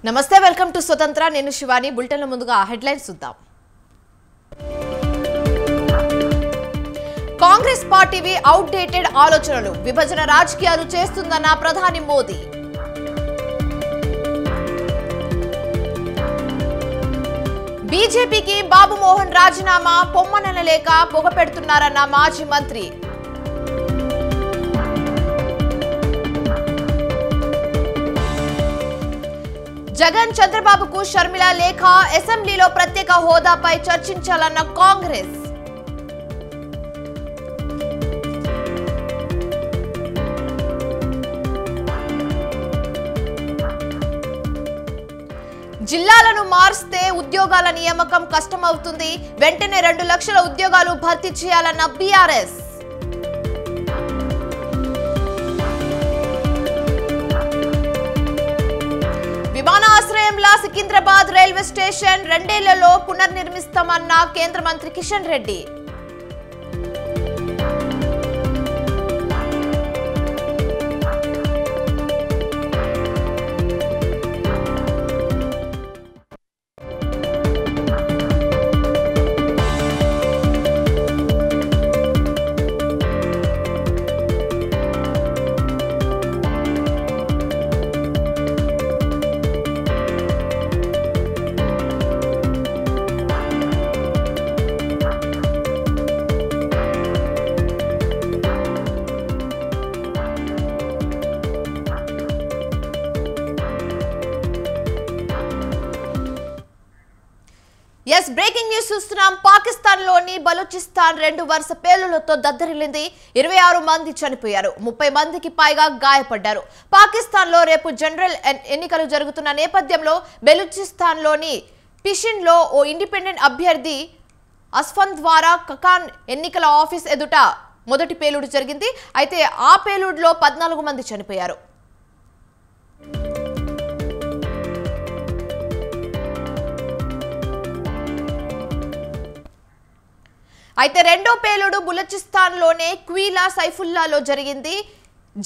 నమస్తే welcome to స్వతంత్ర నేను శివాని బులెటిన్ లో ముందుగా హెడ్లైన్స్ చూద్దాం కాంగ్రెస్ పార్టీవి అవుట్డేటెడ్ ఆలోచనలు విభజన రాజకీయాలు చేస్తుందన్న ప్రధాని మోదీ బీజేపీకి బాబు మోహన్ రాజీనామా పొమ్మనలేక పొగపెడుతున్నారన్న మాజీ మంత్రి జగన్ చంద్రబాబుకు షర్మిల లేఖ అసెంబ్లీలో ప్రత్యేక హోదాపై చర్చించాలన్న కాంగ్రెస్ జిల్లాలను మార్స్తే ఉద్యోగాల నియామకం కష్టమవుతుంది వెంటనే 2 లక్షల ఉద్యోగాలు భర్తీ చేయాలన్న బీఆర్ఎస్ విమానాశ్రయంలా సికింద్రాబాద్ రైల్వే స్టేషన్ 2 ఏళ్లలో పునర్నిర్మిస్తామన్న కేంద్ర మంత్రి కిషన్ రెడ్డి బ్రేకింగ్ న్యూస్ చూస్తున్నాం. పాకిస్తాన్ లోని బలూచిస్తాన్ 2 వరుస పేలుళ్లతో దద్దరిల్లింది. 26 మంది చనిపోయారు, 30 మందికి పైగా గాయపడ్డారు. పాకిస్తాన్ లో రేపు జనరల్ ఎన్నికలు జరుగుతున్న నేపథ్యంలో బలూచిస్తాన్ లోని పిషిన్ లో ఓ ఇండిపెండెంట్ అభ్యర్థి అస్ఫన్ ద్వారా కకాన్ ఎన్నికల ఆఫీస్ ఎదుట మొదటి పేలుడు జరిగింది. అయితే ఆ పేలుడులో 14 మంది చనిపోయారు. అయితే రెండో పేలుడు బలూచిస్తాన్ లోనే క్వీలా సైఫుల్లాలో జరిగింది.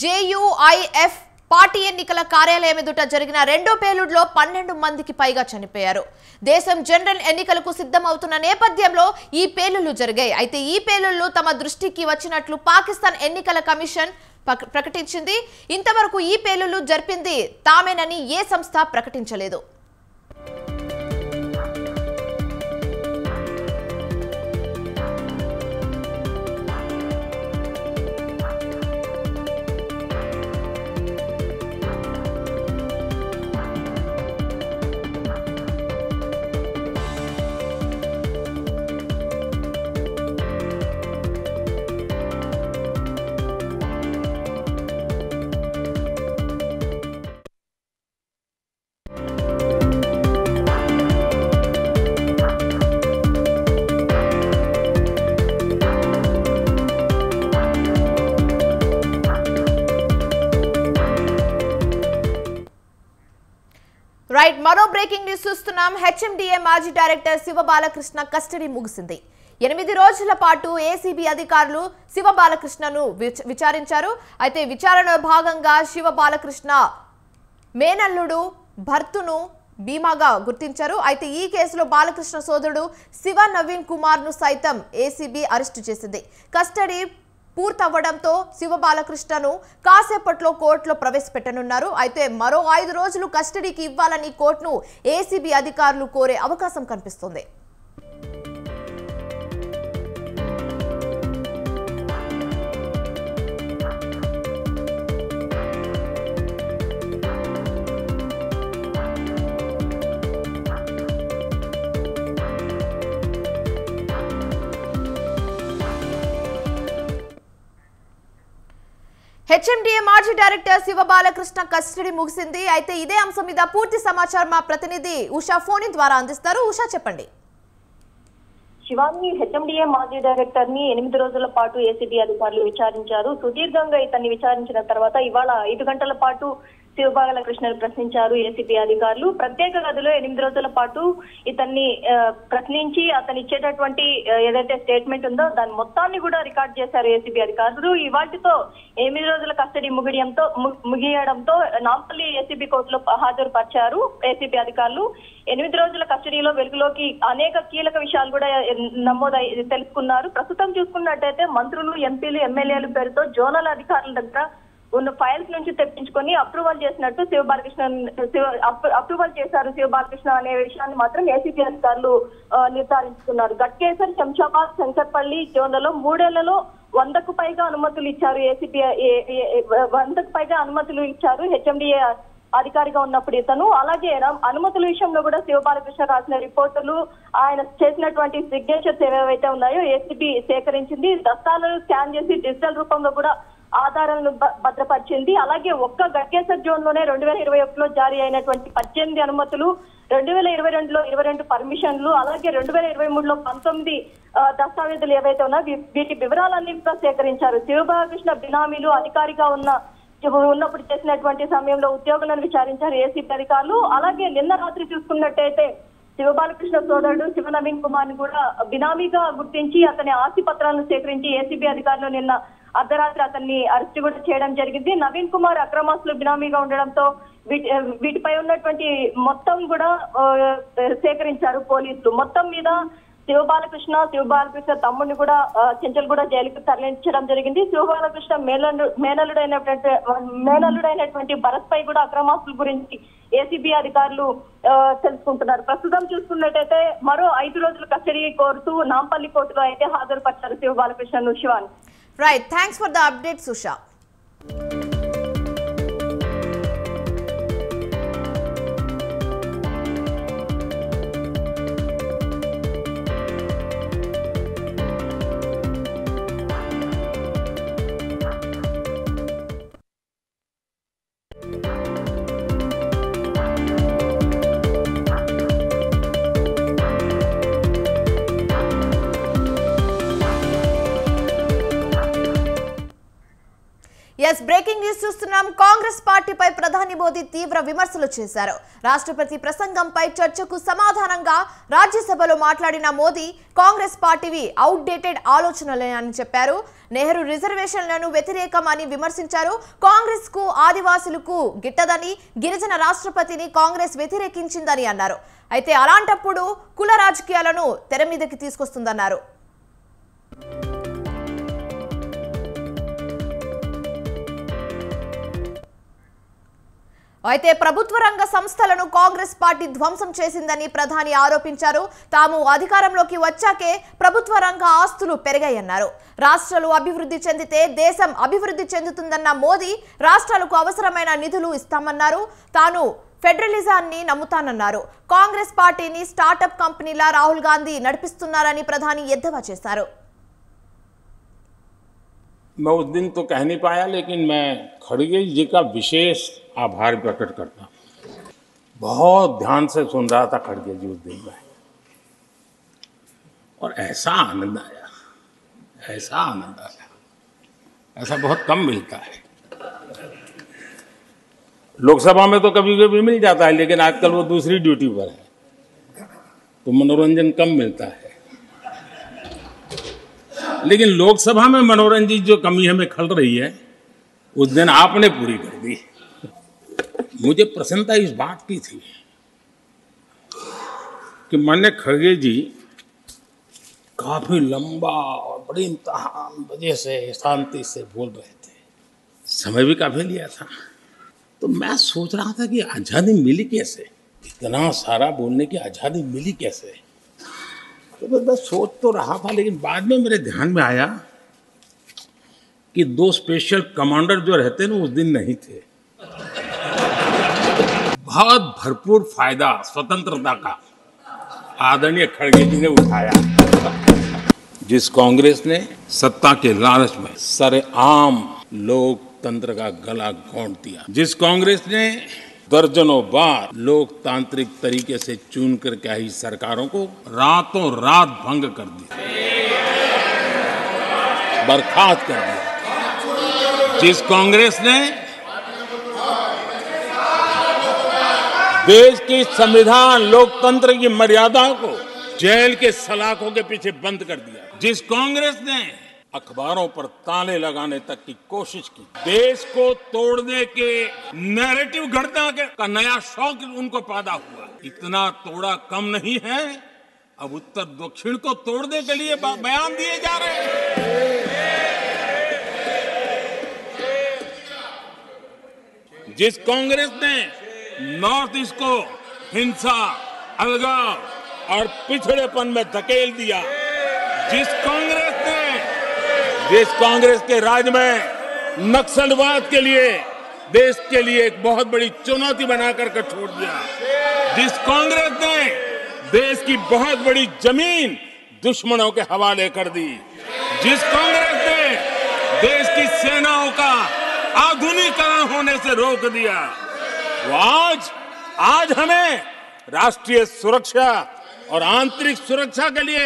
జేయుఐఎఫ్ పార్టీ ఎన్నికల కార్యాలయం ఎదుట జరిగిన రెండో పేలుడులో 12 మందికి పైగా చనిపోయారు. దేశం జనరల్ ఎన్నికలకు సిద్ధమవుతున్న నేపథ్యంలో ఈ పేలుళ్లు జరిగాయి. అయితే ఈ పేలుళ్లు తమ దృష్టికి వచ్చినట్లు పాకిస్తాన్ ఎన్నికల కమిషన్ ప్రకటించింది. ఇంతవరకు ఈ పేలుళ్లు జరిపింది తామేనని ఏ సంస్థ ప్రకటించలేదు. మరో బ్రేకింగ్ న్యూస్ చూస్తున్నాం. హెచ్ఎండిఏ మాజీ డైరెక్టర్ శివ బాలకృష్ణ కస్టడీ ముగిసింది. 8 రోజుల పాటు ఏసీబీ అధికారులు శివ బాలకృష్ణను విచారించారు. అయితే విచారణలో భాగంగా శివ బాలకృష్ణ మేనల్లుడు భర్తును భీమాగా గుర్తించారు. అయితే ఈ కేసులో బాలకృష్ణ సోదరుడు శివ నవీన్ కుమార్ ను సైతం ఏసీబీ అరెస్టు చేసింది. కస్టడీ పూర్తవ్వడంతో శివ బాలకృష్ణను కాసేపట్లో కోర్టులో ప్రవేశపెట్టనున్నారు. అయితే మరో 5 రోజులు కస్టడీకి ఇవ్వాలని కోర్టును ఏసీబీ అధికారులు కోరే అవకాశం కనిపిస్తుంది. హెచ్ఎండిఏ మాజీ డైరెక్టర్ శివ బాలకృష్ణ కస్టడీ ముగిసింది. అయితే ఇదే అంశం మీద పూర్తి సమాచారం మా ప్రతినిధి ఉషా ఫోన్ ద్వారా అందిస్తారు. ఉషా చెప్పండి. శివాని, హెచ్ఎండిఏ మాజీ డైరెక్టర్ ని 8 రోజుల పాటు ఏసీబీ అధికారులు విచారించారు. సుదీర్ఘంగా ఇతన్ని విచారించిన తర్వాత ఇవాళ 5 గంటల పాటు శివబాలకృష్ణను ప్రశ్నించారు ఏసీబీ అధికారులు. ప్రత్యేక గదిలో 8 రోజుల పాటు ఇతన్ని ప్రశ్నించి అతను ఇచ్చేటటువంటి ఏదైతే స్టేట్మెంట్ ఉందో దాని మొత్తాన్ని కూడా రికార్డ్ చేశారు ఏసీబీ అధికారులు. ఇవాటితో 8 రోజుల కస్టడీ ముగియడంతో నాంపల్లి ఏసీబీ కోర్టులో హాజరుపరిచారు ఏసీబీ అధికారులు. 8 రోజుల కస్టడీలో వెలుగులోకి అనేక కీలక విషయాలు కూడా తెలుసుకున్నారు. ప్రస్తుతం చూసుకున్నట్టయితే మంత్రులు, ఎంపీలు, ఎమ్మెల్యేలు పేరుతో జోనల్ అధికారుల దగ్గర ఉన్న ఫైల్స్ నుంచి తెప్పించుకొని అప్రూవల్ చేసినట్టు అప్రూవల్ చేశారు శివబాలకృష్ణ అనే విషయాన్ని మాత్రం ఏసీబీ అధికారులు నిర్ధారించుకున్నారు. గట్కేసర్, శంషాబాద్, శంకర్పల్లి జోన్లలో 3 ఏళ్లలో 100కు పైగా అనుమతులు ఇచ్చారు ఏసీబీ 100కు పైగా అనుమతులు ఇచ్చారు హెచ్ఎండిఏ అధికారిగా ఉన్నప్పుడు ఇతను. అలాగే అనుమతుల విషయంలో కూడా శివబాలకృష్ణ రాసిన రిపోర్టులు, ఆయన చేసినటువంటి సిగ్నేచర్స్ ఏవైతే ఉన్నాయో ఏసీబీ సేకరించింది. దస్తాలను స్కాన్ చేసి డిజిటల్ రూపంలో కూడా ఆధారాలను భద్రపరిచింది. అలాగే ఒక్క గట్కేసర్ జోన్ లోనే 2021లో జారీ అయినటువంటి 18 అనుమతులు, 2022లో 22 పర్మిషన్లు, అలాగే 2023లో 19 దస్తావేజులు ఏవైతే ఉన్నాయో వీటి వివరాలన్నీ కూడా సేకరించారు. శివబాలకృష్ణ బినామీలు అధికారిగా ఉన్నప్పుడు చేసినటువంటి సమయంలో ఉద్యోగులను విచారించారు ఏసీబీ అధికారులు. అలాగే నిన్న రాత్రి చూసుకున్నట్టయితే శివబాలకృష్ణ సోదరుడు శివ నవీన్ కుమార్ ని కూడా బినామీగా గుర్తించి అతని ఆస్తి పత్రాలను సేకరించి ఏసీబీ అధికారులు నిన్న అర్ధరాత్రి అతన్ని అరెస్ట్ కూడా చేయడం జరిగింది. నవీన్ కుమార్ అక్రమాస్తులు బినామీగా ఉండడంతో వీటిపై ఉన్నటువంటి మొత్తం కూడా సేకరించారు పోలీసులు. మొత్తం మీద శివబాలకృష్ణ తమ్ముడిని కూడా చెంచల్గూడ జైలుకు తరలించడం జరిగింది. శివబాలకృష్ణ మేనల్లుడైనటువంటి భరత్ పై కూడా అక్రమాస్తుల గురించి ఏసీబీ అధికారులు తెలుసుకుంటున్నారు. ప్రస్తుతం చూసుకున్నట్టయితే మరో 5 రోజుల కస్టడీ కోరుతూ నాంపల్లి కోర్టులో అయితే హాజరుపరిచారు శివబాలకృష్ణను. Shivani. Right. Thanks for the update, Susha. Breaking news చూస్తున్నాం. కాంగ్రెస్ పార్టీపై ప్రధాని మోదీ తీవ్ర విమర్శలు చేశారు. రాష్ట్రపతి ప్రసంగంపై చర్చకు సమాధానంగా రాజ్యసభలో మాట్లాడిన మోదీ కాంగ్రెస్ పార్టీవి అవుట్డేటెడ్ ఆలోచనలే అని చెప్పారు. నెహ్రూ రిజర్వేషన్లను వ్యతిరేకమని విమర్శించారు. కాంగ్రెస్ కు ఆదివాసులకు గిట్టదని, గిరిజన రాష్ట్రపతిని కాంగ్రెస్ వ్యతిరేకించిందని అన్నారు. అయితే అలాంటప్పుడు కుల రాజకీయాలను తెర మీదకి తీసుకొస్తుందన్నారు. అయితే ప్రభుత్వ రంగ సంస్థలను కాంగ్రెస్ పార్టీ ధ్వంసం చేసిందని ప్రధాని ఆరోపించారు. తాము అధికారంలోకి వచ్చాకే ప్రభుత్వ రంగ ఆస్తులు పెరిగాయన్నారు. రాష్ట్రాలు అభివృద్ధి చెందితే దేశం అభివృద్ధి చెందుతుందన్న మోదీ రాష్ట్రాలకు అవసరమైన నిధులు ఇస్తామన్నారు. తాను ఫెడరలిజాన్ని నమ్ముతానన్నారు. కాంగ్రెస్ పార్టీని స్టార్టప్ కంపెనీలా రాహుల్ గాంధీ నడిపిస్తున్నారని ప్రధాని ఎద్దేవా చేశారు. मैं उस दिन तो कह नहीं पाया, लेकिन मैं खड़गे जी का विशेष आभार प्रकट करता हूँ। बहुत ध्यान से सुन रहा था खड़गे जी उस दिन में, और ऐसा आनंद आया, ऐसा बहुत कम मिलता है। लोकसभा में तो कभी कभी मिल जाता है, लेकिन आजकल वो दूसरी ड्यूटी पर है तो मनोरंजन कम मिलता है। लेकिन लोकसभा में मनोरंजन जो कमी हमें खल रही है उस दिन आपने पूरी कर दी। मुझे प्रसन्नता इस बात की थी कि माननीय खड़गे जी काफी लंबा और बड़ी इम्तिहान वजह से शांति से बोल रहे थे, समय भी काफी लिया था। तो मैं सोच रहा था कि आज़ादी मिली कैसे, इतना सारा बोलने की आज़ादी मिली कैसे। तो मैं सोच तो रहा था, लेकिन बाद में मेरे ध्यान में आया कि 2 स्पेशल कमांडर जो रहते ना उस दिन नहीं थे। बहुत भरपूर फायदा स्वतंत्रता का आदरणीय खड़गे जी ने उठाया। जिस कांग्रेस ने सत्ता के लालच में सरेआम लोकतंत्र का गला घोंट दिया, जिस कांग्रेस ने दर्जनों बार लोकतांत्रिक तरीके से चुन करके आई सरकारों को रातों रात भंग कर दिया, बर्खास्त कर दिया, जिस कांग्रेस ने देश की संविधान लोकतंत्र की मर्यादा को जेल के सलाखों के पीछे बंद कर दिया। जिस कांग्रेस ने अखबारों पर ताले लगाने तक की कोशिश की, देश को तोड़ने के नैरेटिव घड़ना का नया शौक उनको पैदा हुआ। इतना तोड़ा कम नहीं है, अब उत्तर दक्षिण को तोड़ने के लिए बयान दिए जा रहे हैं। जिस कांग्रेस ने नॉर्थ ईस्ट को हिंसा, अलगाव और पिछड़ेपन में धकेल दिया, जिस कांग्रेस के राज में नक्सलवाद के लिए देश के लिए एक बहुत बड़ी चुनौती बनाकर के छोड़ दिया, जिस कांग्रेस ने देश की बहुत बड़ी जमीन दुश्मनों के हवाले कर दी, जिस कांग्रेस ने देश की सेनाओं का आधुनिकीकरण होने से रोक दिया, वो आज हमें राष्ट्रीय सुरक्षा और आंतरिक सुरक्षा के लिए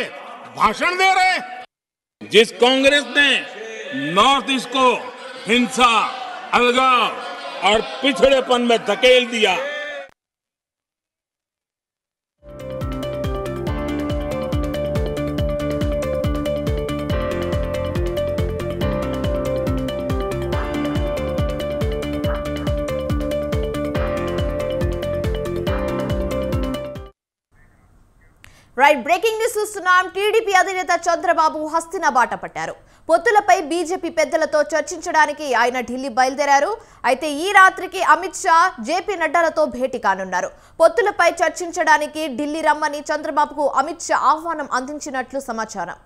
भाषण दे रहे हैं। जिस कांग्रेस ने नॉर्थ ईस्ट को हिंसा, अलगाव और पिछड़ेपन में धकेल दिया, రైట్ బ్రేకింగ్ న్యూస్ చూస్తున్నాం. టీడీపీ అధినేత చంద్రబాబు హస్తిన బాట పట్టారు. పొత్తులపై బీజేపీ పెద్దలతో చర్చించడానికి ఆయన ఢిల్లీ బయలుదేరారు. అయితే ఈ రాత్రికి అమిత్ షా, జేపీ నడ్డాలతో భేటీ కానున్నారు. పొత్తులపై చర్చించడానికి ఢిల్లీ రమ్మని చంద్రబాబుకు అమిత్ షా ఆహ్వానం అందించినట్లు సమాచారం.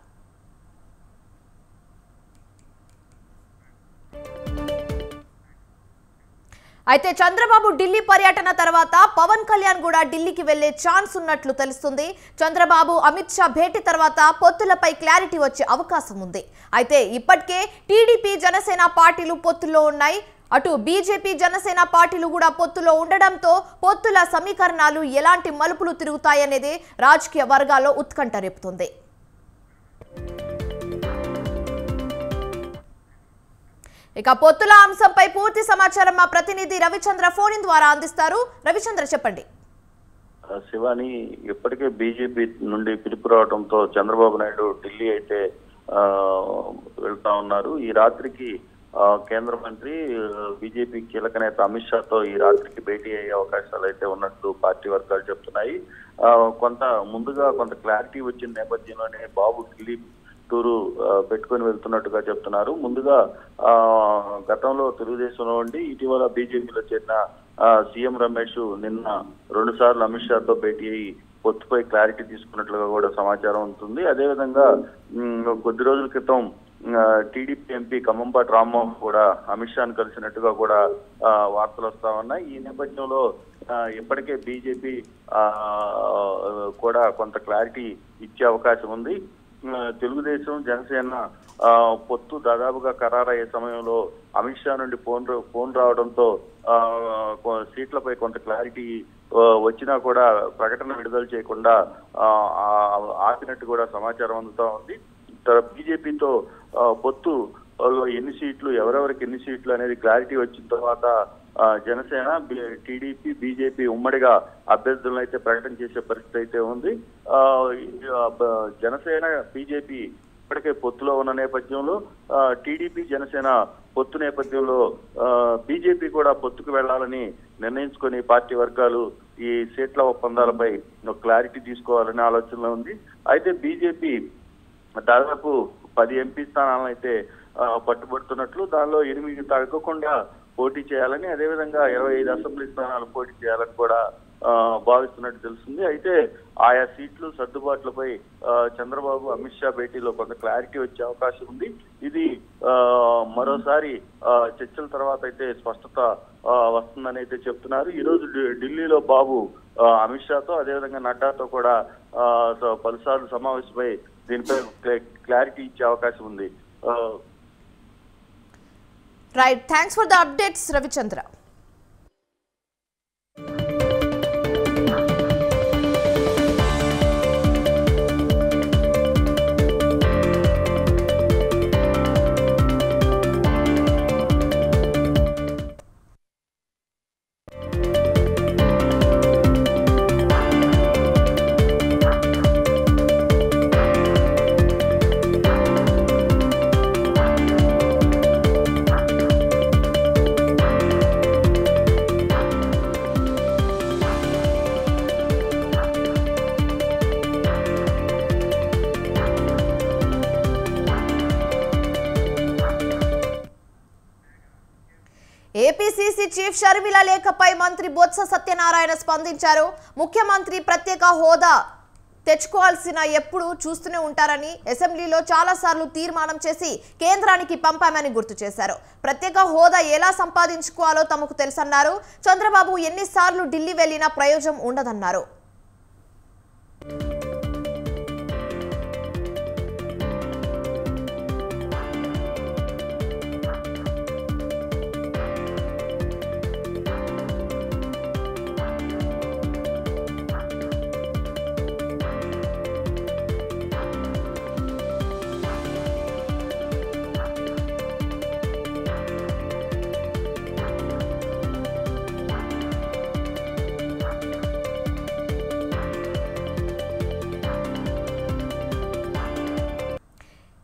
అయితే చంద్రబాబు ఢిల్లీ పర్యటన తర్వాత పవన్ కళ్యాణ్ కూడా ఢిల్లీకి వెళ్లే ఛాన్స్ ఉన్నట్లు తెలుస్తుంది. చంద్రబాబు, అమిత్ షా భేటీ తర్వాత పొత్తులపై క్లారిటీ వచ్చే అవకాశం ఉంది. అయితే ఇప్పటికే టీడీపీ, జనసేన పార్టీలు పొత్తుల్లో ఉన్నాయి. అటు బీజేపీ, జనసేన పార్టీలు కూడా పొత్తులో ఉండడంతో పొత్తుల సమీకరణాలు ఎలాంటి మలుపులు తిరుగుతాయనేది రాజకీయ వర్గాల్లో ఉత్కంఠ రేపుతుంది. ఇక పొత్తుల అంశంపై పూర్తి సమాచారం మా ప్రతినిధి రవిచంద్ర ఫోన్ ద్వారా అందిస్తారు. రవిచంద్ర, చెప్పండి. శివాని, ఇప్పటికే బీజేపీ నుండి పిలుపు రావడంతో చంద్రబాబు నాయుడు ఢిల్లీ అయితే వెళ్తా ఉన్నారు. ఈ రాత్రికి కేంద్ర మంత్రి, బీజేపీ కీలక నేత అమిత్ షాతో ఈ రాత్రికి భేటీ అయ్యే అవకాశాలు అయితే ఉన్నట్లు పార్టీ వర్గాలు చెప్తున్నాయి. కొంత క్లారిటీ వచ్చిన నేపథ్యంలోనే బాబు ఢిల్లీ టూరు పెట్టుకుని వెళ్తున్నట్టుగా చెప్తున్నారు. ముందుగా గతంలో తెలుగుదేశంలో ఉండి ఇటీవల బీజేపీలో చేరిన సీఎం రమేష్ నిన్న 2 సార్లు అమిత్ షాతో భేటీ అయ్యి పొత్తుపై క్లారిటీ తీసుకున్నట్లుగా కూడా సమాచారం ఉంటుంది. అదేవిధంగా కొద్ది రోజుల క్రితం టీడీపీ ఎంపీ ఖమ్మంపాటి రామ్మోహన్ కూడా అమిత్ షాను కలిసినట్టుగా కూడా వార్తలు వస్తా ఉన్నాయి. ఈ నేపథ్యంలో ఇప్పటికే బీజేపీ కూడా కొంత క్లారిటీ ఇచ్చే అవకాశం ఉంది. తెలుగుదేశం, జనసేన పొత్తు దాదాపుగా ఖరారయ్యే సమయంలో అమిత్ షా నుండి ఫోన్ రావడంతో సీట్లపై కొంత క్లారిటీ వచ్చినా కూడా ప్రకటన విడుదల చేయకుండా ఆపినట్టు కూడా సమాచారం అందుతా ఉంది. బీజేపీతో పొత్తు ఎన్ని సీట్లు, ఎవరెవరికి ఎన్ని సీట్లు అనేది క్లారిటీ వచ్చిన తర్వాత జనసేన, టీడీపీ, బీజేపీ ఉమ్మడిగా అభ్యర్థులను అయితే ప్రకటన చేసే పరిస్థితి అయితే ఉంది. జనసేన, బీజేపీ ఇప్పటికే పొత్తులో ఉన్న నేపథ్యంలో టీడీపీ, జనసేన పొత్తు నేపథ్యంలో బీజేపీ కూడా పొత్తుకు వెళ్లాలని నిర్ణయించుకొని పార్టీ వర్గాలు ఈ సీట్ల ఒప్పందాలపై క్లారిటీ తీసుకోవాలనే ఆలోచనలో ఉంది. అయితే బీజేపీ దాదాపు 10 ఎంపీ స్థానాలను అయితే పట్టుబడుతున్నట్లు, దానిలో 8 తగ్గకుండా పోటీ చేయాలని, అదేవిధంగా 25 అసెంబ్లీ స్థానాలు పోటీ చేయాలని కూడా భావిస్తున్నట్టు తెలుస్తుంది. అయితే ఆయా సీట్లు సర్దుబాట్లపై చంద్రబాబు, అమిత్ షా భేటీలో కొంత క్లారిటీ వచ్చే అవకాశం ఉంది. ఇది మరోసారి చర్చల తర్వాత అయితే స్పష్టత వస్తుందని అయితే చెప్తున్నారు. ఈ రోజు ఢిల్లీలో బాబు అమిత్ షాతో, అదేవిధంగా నడ్డాతో కూడా పలుసార్లు సమావేశమై దీనిపై క్లారిటీ ఇచ్చే అవకాశం ఉంది. Right, thanks for the updates Ravichandra. Sharmila లేఖపై మంత్రి బొత్స సత్యనారాయణ స్పందించారు. ముఖ్యమంత్రి ప్రత్యేక హోదా తెచ్చుకోవాల్సిన ఎప్పుడు చూస్తూనే ఉంటారని, అసెంబ్లీలో చాలాసార్లు తీర్మానం చేసి కేంద్రానికి పంపామని గుర్తు చేశారు. ప్రత్యేక హోదా ఎలా సంపాదించుకోవాలో తమకు తెలుసన్నారు. చంద్రబాబు ఎన్నిసార్లు ఢిల్లీ వెళ్లినా ప్రయోజనం ఉండదన్నారు.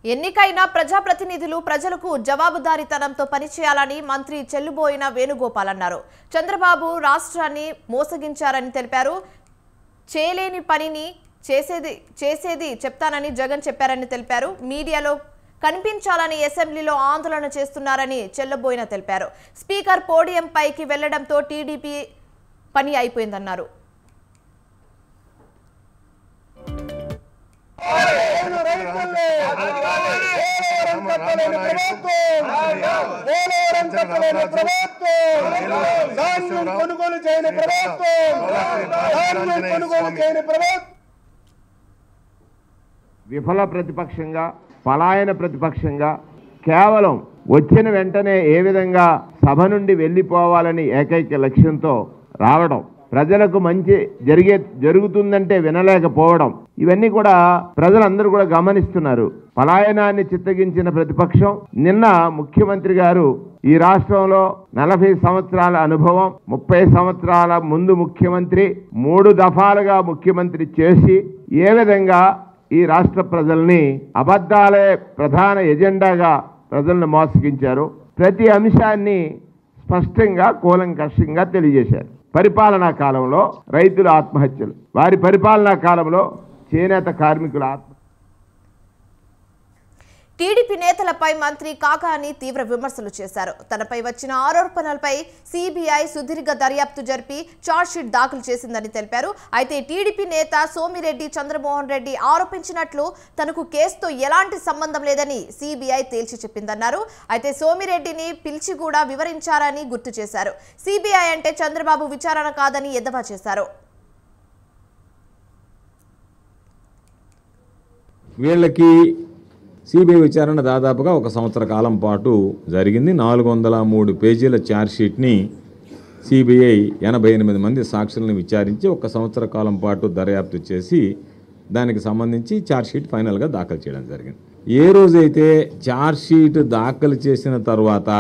ఎన్నికైన ప్రజాప్రతినిధులు ప్రజలకు జవాబుదారీతనంతో పనిచేయాలని మంత్రి చెల్లుబోయిన వేణుగోపాల్ అన్నారు. చంద్రబాబు రాష్ట్రాన్ని మోసగించారని తెలిపారు. చేయలేని పనిని చేసేది చెప్తానని జగన్ చెప్పారని తెలిపారు. మీడియాలో కనిపించాలని అసెంబ్లీలో ఆందోళన చేస్తున్నారని చెల్లబోయిన తెలిపారు. స్పీకర్ పోడియం పైకి వెళ్లడంతో టీడీపీ పని అయిపోయిందన్నారు. విఫల ప్రతిపక్షంగా, పలాయన ప్రతిపక్షంగా కేవలం వచ్చిన వెంటనే ఏ విధంగా సభ నుండి వెళ్ళిపోవాలని ఏకైక లక్ష్యంతో రావడం, ప్రజలకు మంచి జరుగుతుందంటే వినలేకపోవడం, ఇవన్నీ కూడా ప్రజలందరూ కూడా గమనిస్తున్నారు. పలాయనాన్ని చిత్తగించిన ప్రతిపక్షం నిన్న ముఖ్యమంత్రి గారు ఈ రాష్ట్రంలో 40 సంవత్సరాల అనుభవం, 30 సంవత్సరాల ముందు ముఖ్యమంత్రి, 3 దఫాలుగా ముఖ్యమంత్రి చేసి ఏ విధంగా ఈ రాష్ట్ర ప్రజల్ని అబద్ధాలే ప్రధాన ఎజెండాగా ప్రజలను మోసగించారు, ప్రతి అంశాన్ని స్పష్టంగా కూలంకషంగా తెలియజేశారు. పరిపాలనా కాలంలో రైతుల ఆత్మహత్యలు, వారి పరిపాలనా కాలంలో చేనేత కార్మికుల ఆత్మహత్యలు. టీడీపీ నేతలపై మంత్రి కాకాని తీవ్ర విమర్శలు చేశారు. తనపై వచ్చిన ఆరోపణలపై సిబిఐ సుదీర్ఘ దర్యాప్తు జరిపి చార్జ్షీట్ దాఖలు చేసిందని తెలిపారు. అయితే టీడీపీ నేత సోమిరెడ్డి చంద్రమోహన్ రెడ్డి ఆరోపించినట్లు తనకు కేసుతో ఎలాంటి సంబంధం లేదని సిబిఐ తేల్చి చెప్పిందన్నారు. అయితే సోమిరెడ్డిని పిలిచి కూడా వివరించారని గుర్తు చేశారు. సిబిఐ అంటే చంద్రబాబు విచారణ కాదని ఎద్దేవా చేశారు. వీళ్ళకి సిబిఐ విచారణ దాదాపుగా 1 సంవత్సర కాలం పాటు జరిగింది. 403 పేజీల ఛార్జ్షీట్ని సిబిఐ 88 మంది సాక్షులను విచారించి 1 సంవత్సర కాలం పాటు దర్యాప్తు చేసి దానికి సంబంధించి ఛార్జ్షీట్ ఫైనల్గా దాఖలు చేయడం జరిగింది. ఏ రోజైతే ఛార్జ్షీట్ దాఖలు చేసిన తర్వాత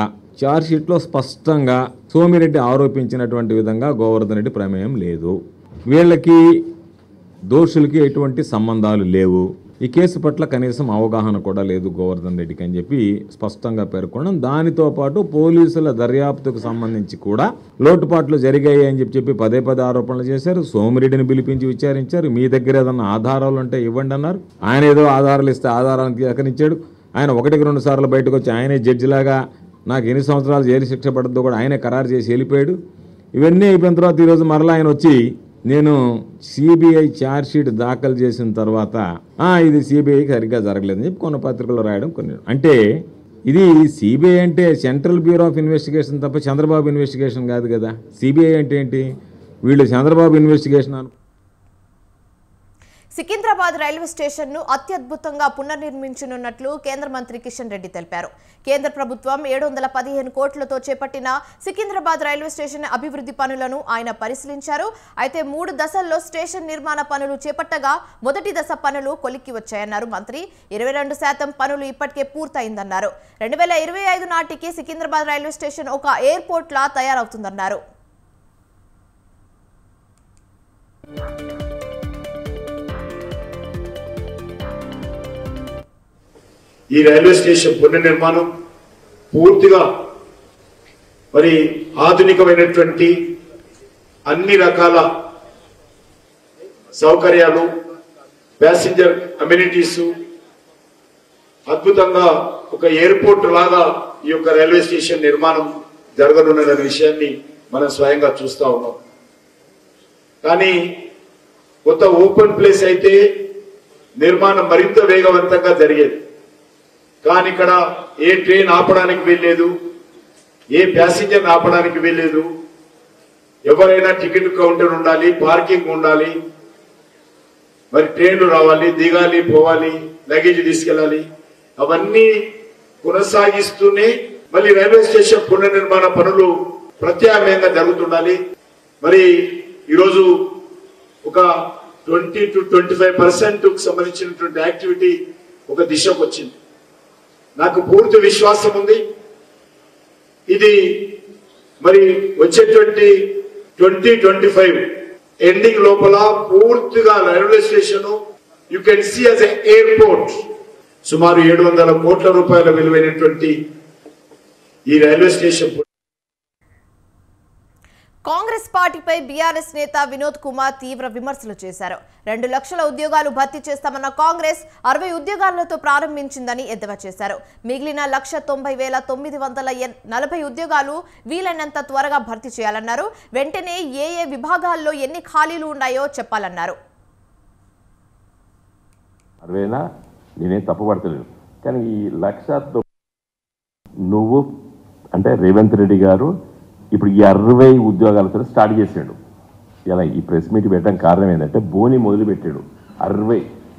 ఛార్జ్షీట్లో స్పష్టంగా సోమిరెడ్డి ఆరోపించినటువంటి విధంగా గోవర్ధన్ రెడ్డి ప్రమేయం లేదు, వీళ్ళకి దోషులకి ఎటువంటి సంబంధాలు లేవు, ఈ కేసు పట్ల కనీసం అవగాహన కూడా లేదు గోవర్ధన్ రెడ్డికి అని చెప్పి స్పష్టంగా పేర్కొనడం, దానితో పాటు పోలీసుల దర్యాప్తుకు సంబంధించి కూడా లోటుపాట్లు జరిగాయి అని చెప్పి పదే ఆరోపణలు చేశారు. సోమిరెడ్డిని పిలిపించి విచారించారు. మీ దగ్గర ఏదన్నా ఆధారాలు ఉంటే ఇవ్వండి అన్నారు. ఆయన ఏదో ఆధారాలు ఇస్తే ఆధారాలను తిరస్కరించాడు. ఆయన 1-2 సార్లు బయటకు వచ్చి ఆయనే జడ్జిలాగా నాకు ఎన్ని సంవత్సరాలు జైలు శిక్ష పడుతుందో కూడా ఆయనే ఖరారు చేసి వెళ్ళిపోయాడు. ఇవన్నీ అయిపోయిన తర్వాత ఈరోజు మరలా ఆయన వచ్చి నేను సిబిఐ ఛార్జ్షీట్ దాఖలు చేసిన తర్వాత ఇది సిబిఐకి సరిగ్గా జరగలేదని చెప్పి కొన్ని పత్రికల్లో రాయడం అంటే ఇది సిబిఐ అంటే సెంట్రల్ బ్యూరో ఆఫ్ ఇన్వెస్టిగేషన్ తప్ప చంద్రబాబు ఇన్వెస్టిగేషన్ కాదు కదా. సిబిఐ అంటే ఏంటి? వీళ్ళు Chandrababu investigation Secunderabad railway station ను అత్యద్భుతంగా పునర్నిర్మించనున్నట్లు కేంద్ర మంత్రి కిషన్ రెడ్డి తెలిపారు. కేంద్ర ప్రభుత్వం 715 కోట్లతో చేపట్టిన సికింద్రాబాద్ రైల్వే స్టేషన్ అభివృద్ధి పనులను ఆయన పరిశీలించారు. అయితే 3 దశల్లో స్టేషన్ నిర్మాణ పనులు చేపట్టగా మొదటి దశ పనులు కొలిక్కి వచ్చాయన్నారు మంత్రి. 22% పనులు ఇప్పటికే పూర్తయిందన్నారు. 2025 నాటికి సికింద్రాబాద్ రైల్వే స్టేషన్ ఒక ఎయిర్పోర్ట్ లా తయారవుతుందన్నారు. ఈ రైల్వే స్టేషన్ పునర్నిర్మాణం పూర్తిగా మరి ఆధునికమైనటువంటి అన్ని రకాల సౌకర్యాలు, ప్యాసింజర్ అమ్యూనిటీస్, అద్భుతంగా ఒక ఎయిర్పోర్ట్ లాగా ఈ యొక్క రైల్వే స్టేషన్ నిర్మాణం జరగనున్న విషయాన్ని మనం స్వయంగా చూస్తూ ఉన్నాం. కానీ కొత్త ఓపెన్ ప్లేస్ అయితే నిర్మాణం మరింత వేగవంతంగా జరిగేది. కానీ ఇక్కడ ఏ ట్రైన్ ఆపడానికి వీల్లేదు, ఏ ప్యాసింజర్ ఆపడానికి వీల్లేదు. ఎవరైనా టికెట్ కౌంటర్ ఉండాలి, పార్కింగ్ ఉండాలి, మరి ట్రైన్లు రావాలి, దిగాలి, పోవాలి, లగేజ్ తీసుకెళ్ళాలి. అవన్నీ కొనసాగిస్తూనే మళ్ళీ రైల్వే స్టేషన్ పునర్నిర్మాణ పనులు ప్రత్యామ్నాయంగా జరుగుతుండాలి. మరి ఈరోజు ఒక 20 to 25% సంబంధించినటువంటి యాక్టివిటీ ఒక దిశకు వచ్చింది. నాకు పూర్తి విశ్వాసం ఉంది ఇది మరి వచ్చేటువంటి 2025 ఎండింగ్ లోపల పూర్తిగా railway station you can see as a airport. సుమారు 700 కోట్ల రూపాయల విలువైనటువంటి ఈ రైల్వే స్టేషన్. కాంగ్రెస్ పార్టీపై బీఆర్ఎస్ నేత వినోద్ కుమార్ తీవ్ర విమర్శలు చేశారు. 2 లక్షల ఉద్యోగాలు భర్తీ చేస్తామన్న కాంగ్రెస్ 60 ఉద్యోగాలతో ప్రారంభించిందని ఎద్దేవా చేశారు. మిగిలిన 1,90,940 ఉద్యోగాలు వీలైనంత త్వరగా భర్తీ చేయాలన్నారు. వెంటనే ఏ విభాగాల్లో ఎన్ని ఖాళీలు ఉన్నాయో చెప్పాలన్నారు. నేనే తప్పుపడతలేదు, కానీ ఈ 1,00,000 నువ్వు అంటే రేవంత్ రెడ్డి గారు ఇప్పుడు ఈ 60 ఉద్యోగాలతో స్టార్ట్ చేశాడు. ఇలా ఈ ప్రెస్ మీట్ పెట్టడానికి కారణం ఏంటంటే బోని మొదలుపెట్టాడు.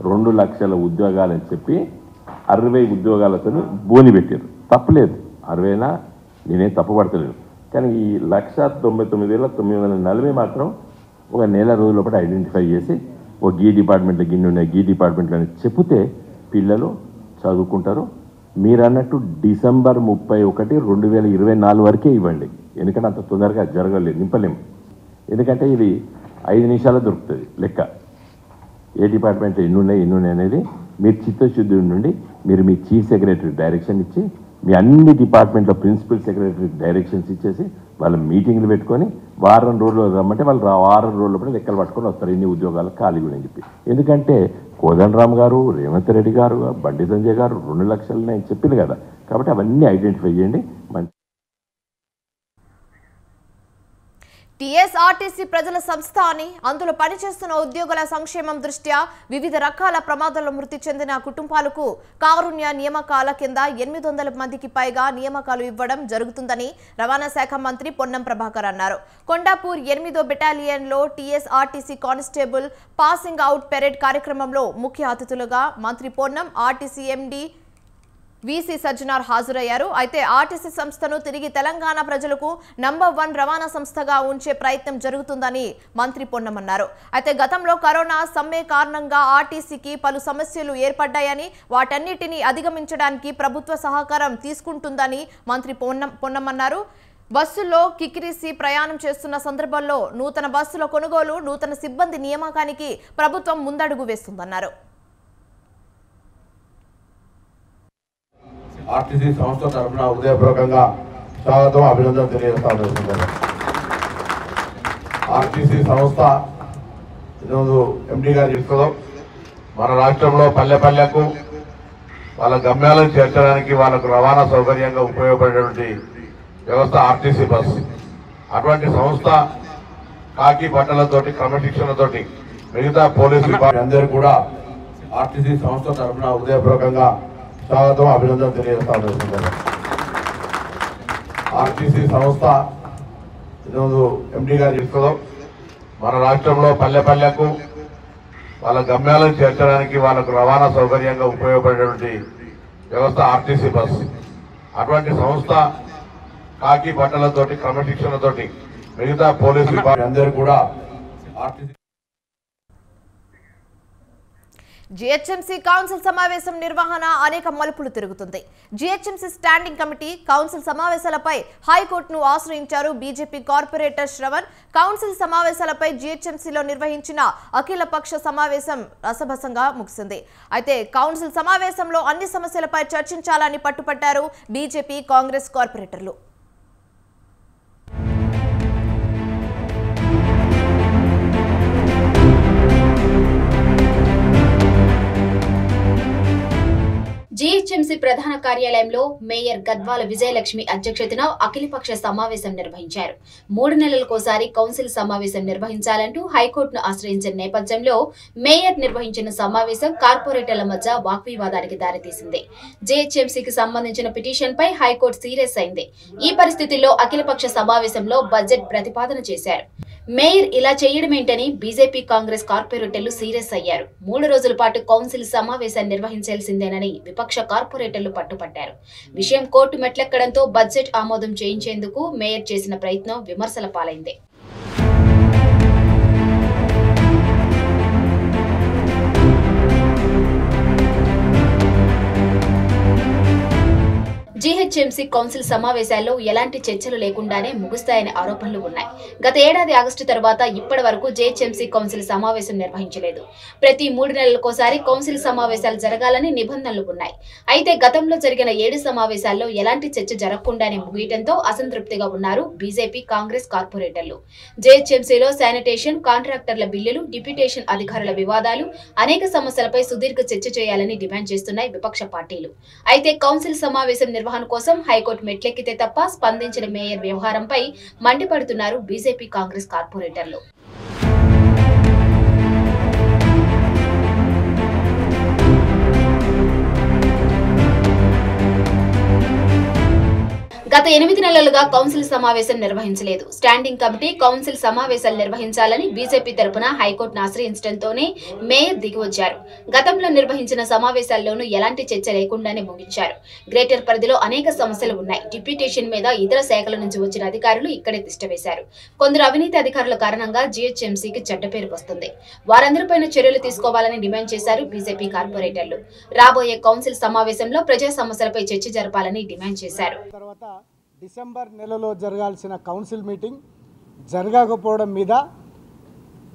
2 లక్షల ఉద్యోగాలని చెప్పి 60 ఉద్యోగాలతో బోని పెట్టారు. తప్పలేదు, 60 నేనే తప్పుపడతలేదు, కానీ ఈ 1,99,940 మాత్రం ఒక నెల రోజుల పాటు ఐడెంటిఫై చేసి ఒక గీ డిపార్ట్మెంట్లో గిన్నె ఉన్నాయి, గీ డిపార్ట్మెంట్లో అని చెప్తే పిల్లలు చదువుకుంటారు. మీరు అన్నట్టు డిసెంబర్ 31, 2024 వరకే ఇవ్వండి, ఎందుకంటే అంత తొందరగా జరగలేదు, నింపలేము. ఎందుకంటే ఇది 5 నిమిషాలు దొరుకుతుంది లెక్క. ఏ డిపార్ట్మెంట్లో ఎన్ని ఉన్నాయి అనేది మీరు చిత్తశుద్ధి నుండి మీరు మీ చీఫ్ సెక్రటరీ డైరెక్షన్ ఇచ్చి మీ అన్ని డిపార్ట్మెంట్లో ప్రిన్సిపల్ సెక్రటరీ డైరెక్షన్స్ ఇచ్చేసి వాళ్ళ మీటింగ్లు పెట్టుకొని వారం రోజులు రమ్మంటే వాళ్ళు వారం రోజుల పడి లెక్కలు పట్టుకొని వస్తారు ఇన్ని ఉద్యోగాలు ఖాళీ కూడా అని చెప్పి. ఎందుకంటే కోదండరామ్ గారు, రేవంత్ రెడ్డి గారు, బండి సంజయ్ గారు 2 లక్షలు నేను చెప్పింది కదా, కాబట్టి అవన్నీ ఐడెంటిఫై చేయండి. టీఎస్ఆర్టీసీ ప్రజల సంస్థ అని అందులో పనిచేస్తున్న ఉద్యోగుల సంక్షేమం దృష్ట్యా వివిధ రకాల ప్రమాదాల్లో మృతి చెందిన కుటుంబాలకు కారుణ్య నియామకాల కింద 800 మందికి పైగా నియామకాలు ఇవ్వడం జరుగుతుందని రవాణా శాఖ మంత్రి పొన్నం ప్రభాకర్ అన్నారు. కొండాపూర్ 8వ బెటాలియన్లో TSRTC constable passing out parade కార్యక్రమంలో ముఖ్య అతిథులుగా మంత్రి Ponnam, RTC MD VC Sajjanar హాజరయ్యారు. అయితే ఆర్టీసీ సంస్థను తిరిగి తెలంగాణ ప్రజలకు నంబర్ 1 రవాణా సంస్థగా ఉంచే ప్రయత్నం జరుగుతుందని మంత్రి పొన్నం అన్నారు. అయితే గతంలో కరోనా సమ్మె కారణంగా ఆర్టీసీకి పలు సమస్యలు ఏర్పడ్డాయని వాటన్నిటిని అధిగమించడానికి ప్రభుత్వ సహకారం తీసుకుంటుందని మంత్రి పొన్నం అన్నారు. బస్సుల్లో కిక్కిరిసి ప్రయాణం చేస్తున్న సందర్భంలో నూతన బస్సుల కొనుగోలు, నూతన సిబ్బంది నియామకానికి ప్రభుత్వం ముందడుగు వేస్తుందన్నారు. ఆర్టీసీ సంస్థ తరఫున హృదయపూర్వకంగా స్వాగతం, అభినందన తెలియజేస్తాను. ఆర్టీసీ సంస్థ ఈరోజు ఎండీ గారు చెప్తున్నాం, మన రాష్ట్రంలో పల్లె పల్లెకు వాళ్ళ గమ్యాలను చేర్చడానికి వాళ్ళకు రవాణా సౌకర్యంగా ఉపయోగపడేటువంటి వ్యవస్థ ఆర్టీసీ బస్సు. అటువంటి సంస్థ కాకి బట్టలతోటి క్రమశిక్షణతోటి మిగతా పోలీసు విభాగం అందరూ కూడా ఆర్టీసీ సంస్థ తరఫున హృదయపూర్వకంగా స్వాగతం, అభినందన తెలియజేస్తాను. ఆర్టీసీ సంస్థ ఈరోజు ఎండీ గారు చెప్తున్నాం, మన రాష్ట్రంలో పల్లె పల్లెకు వాళ్ళ గమ్యాలను చేర్చడానికి వాళ్ళకు రవాణా సౌకర్యంగా ఉపయోగపడేటువంటి వ్యవస్థ ఆర్టీసీ బస్సు. అటువంటి సంస్థ కాకి బట్టలతోటి క్రమశిక్షణతోటి మిగతా పోలీసు విభాగం అందరూ కూడా ఆర్టీసీ. జీహెచ్ఎంసీ కౌన్సిల్ సమావేశం నిర్వహణ అనేక మలుపులు తిరుగుతుంది. జీహెచ్ఎంసీ స్టాండింగ్ కమిటీ కౌన్సిల్ సమావేశాలపై హైకోర్టును ఆశ్రయించారు బీజేపీ కార్పొరేటర్ శ్రవణ్. కౌన్సిల్ సమావేశాలపై జీహెచ్ఎంసీలో నిర్వహించిన అఖిలపక్ష సమావేశం రసభసంగా ముగిసింది. అయితే కౌన్సిల్ సమావేశంలో అన్ని సమస్యలపై చర్చించాలని పట్టుపట్టారు బీజేపీ, కాంగ్రెస్ కార్పొరేటర్లు. జీహెచ్ఎంసీ ప్రధాన కార్యాలయంలో మేయర్ గద్వాల విజయలక్ష్మి అధ్యక్షతన అఖిలపక్ష సమావేశం నిర్వహించారు. 3 నెలలకోసారి కౌన్సిల్ సమావేశం నిర్వహించాలంటూ హైకోర్టును ఆశ్రయించిన నేపథ్యంలో మేయర్ నిర్వహించిన సమావేశం కార్పొరేటర్ల మధ్య వాగ్వివాదానికి దారితీసింది. జీహెచ్ఎంసీకి సంబంధించిన పిటిషన్పై హైకోర్టు సీరియస్ అయింది. ఈ పరిస్థితుల్లో అఖిలపక్ష సమావేశంలో బడ్జెట్ ప్రతిపాదన చేశారు. మేయర్ ఇలా చేయడమేంటని బీజేపీ కాంగ్రెస్ కార్పొరేటర్లు సీరియస్ అయ్యారు. 3 రోజుల పాటు కౌన్సిల్ సమావేశాన్ని నిర్వహించాల్సిందేనని విపక్ష కార్పొరేటర్లు పట్టుపట్టారు. విషయం కోర్టు మెట్లెక్కడంతో బడ్జెట్ ఆమోదం చేయించేందుకు మేయర్ చేసిన ప్రయత్నం విమర్శల పాలైంది. జీహెచ్ఎంసీ కౌన్సిల్ సమావేశాల్లో ఎలాంటి చర్చలు లేకుండానే ముగుస్తాయనే ఆరోపణలు ఉన్నాయి. గత ఏడాది ఆగస్టు తర్వాత ఇప్పటి వరకు జీహెచ్ఎంసీ కౌన్సిల్ సమావేశం నిర్వహించలేదు. ప్రతి 3 నెలలకోసారి కౌన్సిల్ సమావేశాలు జరగాలని నిబంధనలు ఉన్నాయి. అయితే గతంలో జరిగిన 7 సమావేశాల్లో ఎలాంటి చర్చ జరగకుండానే ముగియడంతో అసంతృప్తిగా ఉన్నారు బీజేపీ కాంగ్రెస్ కార్పొరేటర్లు. జీహెచ్ఎంసీలో శానిటేషన్, కాంట్రాక్టర్ల బిల్లులు, డిప్యూటేషన్ అధికారుల వివాదాలు, అనేక సమస్యలపై సుదీర్ఘ చర్చ చేయాలని డిమాండ్ చేస్తున్నాయి విపక్ష పార్టీలు. అయితే కౌన్సిల్ సమావేశం నిర్వహణ కోసం హైకోర్టు మెట్లెక్కితే తప్ప స్పందించిన మేయర్ వ్యవహారంపై మండిపడుతున్నారు బీజేపీ కాంగ్రెస్ కార్పొరేటర్లు. గత 8 నెలలుగా కౌన్సిల్ సమావేశం నిర్వహించలేదు. స్టాండింగ్ కమిటీ కౌన్సిల్ సమావేశాలు నిర్వహించాలని బీజేపీ తరపున హైకోర్టును ఆశ్రయించడంతోనే మేయర్ దిగివచ్చారు. గతంలో నిర్వహించిన సమావేశాల్లోనూ ఎలాంటి చర్చ లేకుండానే ముగించారు. గ్రేటర్ పరిధిలో అనేక సమస్యలు ఉన్నాయి. డిప్యూటేషన్ మీద ఇతర శాఖల నుంచి వచ్చిన అధికారులు ఇక్కడే తిష్టవేశారు. కొందరు అవినీతి అధికారుల కారణంగా జీహెచ్ఎంసీకి చెడ్డ పేరు వస్తుంది. వారందరిపైన చర్యలు తీసుకోవాలని డిమాండ్ చేశారు బీజేపీ కార్పొరేటర్లు. రాబోయే కౌన్సిల్ సమావేశంలో ప్రజా సమస్యలపై చర్చ జరపాలని డిమాండ్ చేశారు. డిసెంబర్ నెలలో జరగాల్సిన కౌన్సిల్ మీటింగ్ జరగకపోవడం మీద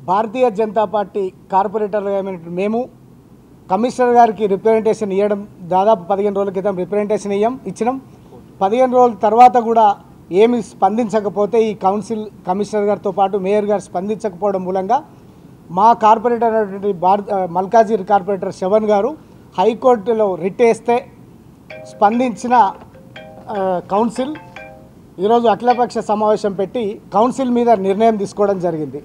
భారతీయ జనతా పార్టీ కార్పొరేటర్లుగా మేము కమిషనర్ గారికి రిప్రజెంటేషన్ ఇవ్వడం, దాదాపు 15 రోజుల క్రితం రిప్రజెంటేషన్ ఇచ్చినాం. 15 రోజుల తర్వాత కూడా ఏమి స్పందించకపోతే ఈ కౌన్సిల్ కమిషనర్ గారితో పాటు మేయర్ గారు స్పందించకపోవడం మూలంగా మా కార్పొరేటర్ మల్కాజిగిరి కార్పొరేటర్ శవన్ గారు హైకోర్టులో రిట్ వేస్తే స్పందించిన కౌన్సిల్ ఈరోజు అఖిలపక్ష సమావేశం పెట్టి కౌన్సిల్ మీద నిర్ణయం తీసుకోవడం జరిగింది.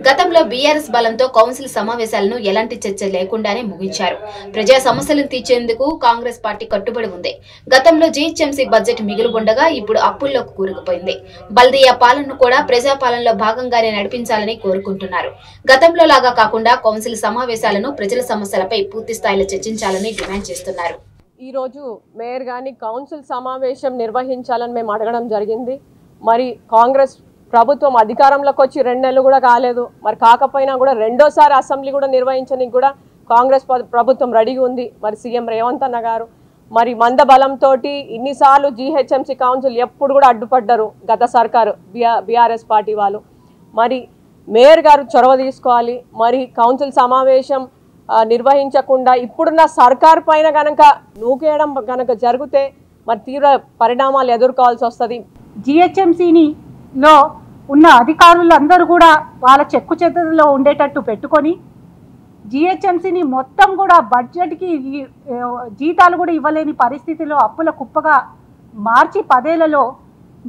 గతంలో బీఆర్ఎస్ బలంతో కౌన్సిల్ సమావేశాలను ఎలాంటి చర్చ లేకుండానే ముగించారు. ప్రజా సమస్యలను తీర్చేందుకు కాంగ్రెస్ పార్టీ కట్టుబడి ఉంది. గతంలో జీహెచ్ఎంసీ బడ్జెట్ మిగులు ఉండగా ఇప్పుడు అప్పుల్లోకి కూరుకుపోయింది. బల్దియా పాలనను కూడా ప్రజాపాలనలో భాగంగానే నడిపించాలని కోరుకుంటున్నారు. గతంలో లాగా కాకుండా కౌన్సిల్ సమావేశాలను ప్రజల సమస్యలపై పూర్తి స్థాయిలో చర్చించాలని డిమాండ్ చేస్తున్నారు. ఈ రోజు మేయర్ గాని కౌన్సిల్ సమావేశం నిర్వహించాలని మేము అడగడం జరిగింది. మరి కాంగ్రెస్ ప్రభుత్వం అధికారంలోకి వచ్చి 2 నెలలు కూడా కాలేదు. మరి కాకపోయినా కూడా రెండోసారి అసెంబ్లీ కూడా నిర్వహించడానికి కూడా కాంగ్రెస్ ప్రభుత్వం రెడీగా ఉంది. మరి సీఎం రేవంత్ అన్న గారు మరి మందబలంతో ఇన్నిసార్లు జీహెచ్ఎంసీ కౌన్సిల్ ఎప్పుడు కూడా అడ్డుపడ్డారు గత సర్కారు బీఆర్ఎస్ పార్టీ వాళ్ళు. మరి మేయర్ గారు చొరవ తీసుకోవాలి. మరి కౌన్సిల్ సమావేశం నిర్వహించకుండా ఇప్పుడున్న సర్కార్ పైన కనుక నూకేయడం కనుక జరిగితే మరి తీవ్ర పరిణామాలు ఎదుర్కోవాల్సి వస్తుంది. జీహెచ్ఎంసీలో ఉన్న అధికారులందరూ కూడా వాళ్ళ చెక్కు చెత్తలో ఉండేటట్టు పెట్టుకొని జీహెచ్ఎంసీని మొత్తం కూడా బడ్జెట్కి జీతాలు కూడా ఇవ్వలేని పరిస్థితిలో అప్పుల కుప్పగా మార్చి 10 ఏళ్లలో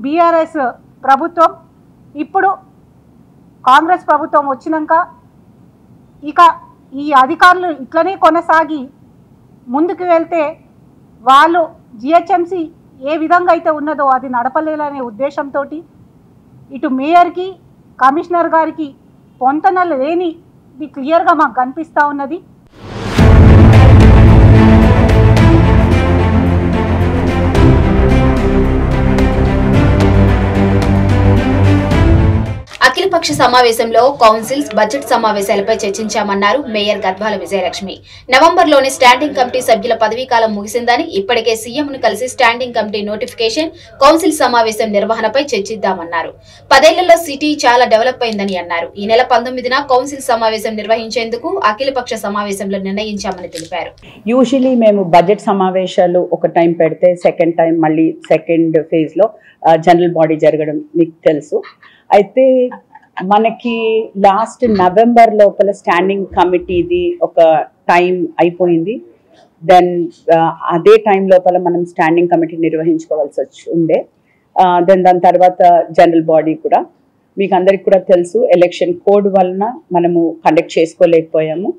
బీఆర్ఎస్ ప్రభుత్వం, ఇప్పుడు కాంగ్రెస్ ప్రభుత్వం వచ్చినాక ఇక ఈ అధికారులు ఇట్లనే కొనసాగి ముందుకు వెళ్తే వాళ్ళు జీహెచ్ఎంసీ ఏ విధంగా అయితే ఉన్నదో అది నడపలేదనే ఉద్దేశంతో ఇటు మేయర్కి కమిషనర్ గారికి పొంతనలు లేనిది క్లియర్గా మాకు కనిపిస్తూ ఉన్నది. అఖిలపక్ష అఖిలపక్ష సమావేశంలో కౌన్సిల్స్ బడ్జెట్ సమావేశాలపై చర్చించామన్నారు మేయర్ గద్వాల విజయలక్ష్మి. నవంబర్లోని స్టాండింగ్ కమిటీ సభ్యుల పదవీకాలం ముగిసిందని, ఇప్పటికే సీఎంను కలిసి స్టాండింగ్ కమిటీ నోటిఫికేషన్, కౌన్సిల్ సమావేశం నిర్వహణపై చర్చిద్దామన్నారు. 10 ఏళ్లలో సిటీ చాలా డెవలప్ అయిందని అన్నారు. ఈ నెల 19న కౌన్సిల్ సమావేశం నిర్వహించేందుకు అఖిలపక్ష సమావేశంలో నిర్ణయించామని తెలిపారు. యూజువలీ మేము బడ్జెట్ సమావేశాలు ఒక టైం పెడితే సెకండ్ టైం మళ్ళీ సెకండ్ ఫేజ్ లో జనరల్ బాడీ జరగడం మీకు తెలుసు. అయితే మనకి లాస్ట్ నవంబర్ లోపల స్టాండింగ్ కమిటీది ఒక టైం అయిపోయింది. దెన్ అదే టైం లోపల మనం స్టాండింగ్ కమిటీ నిర్వహించుకోవాల్సి ఉండే. దెన్ దాని తర్వాత జనరల్ బాడీ కూడా మీకు అందరికి కూడా తెలుసు, ఎలక్షన్ కోడ్ వలన మనము కండక్ట్ చేసుకోలేకపోయాము.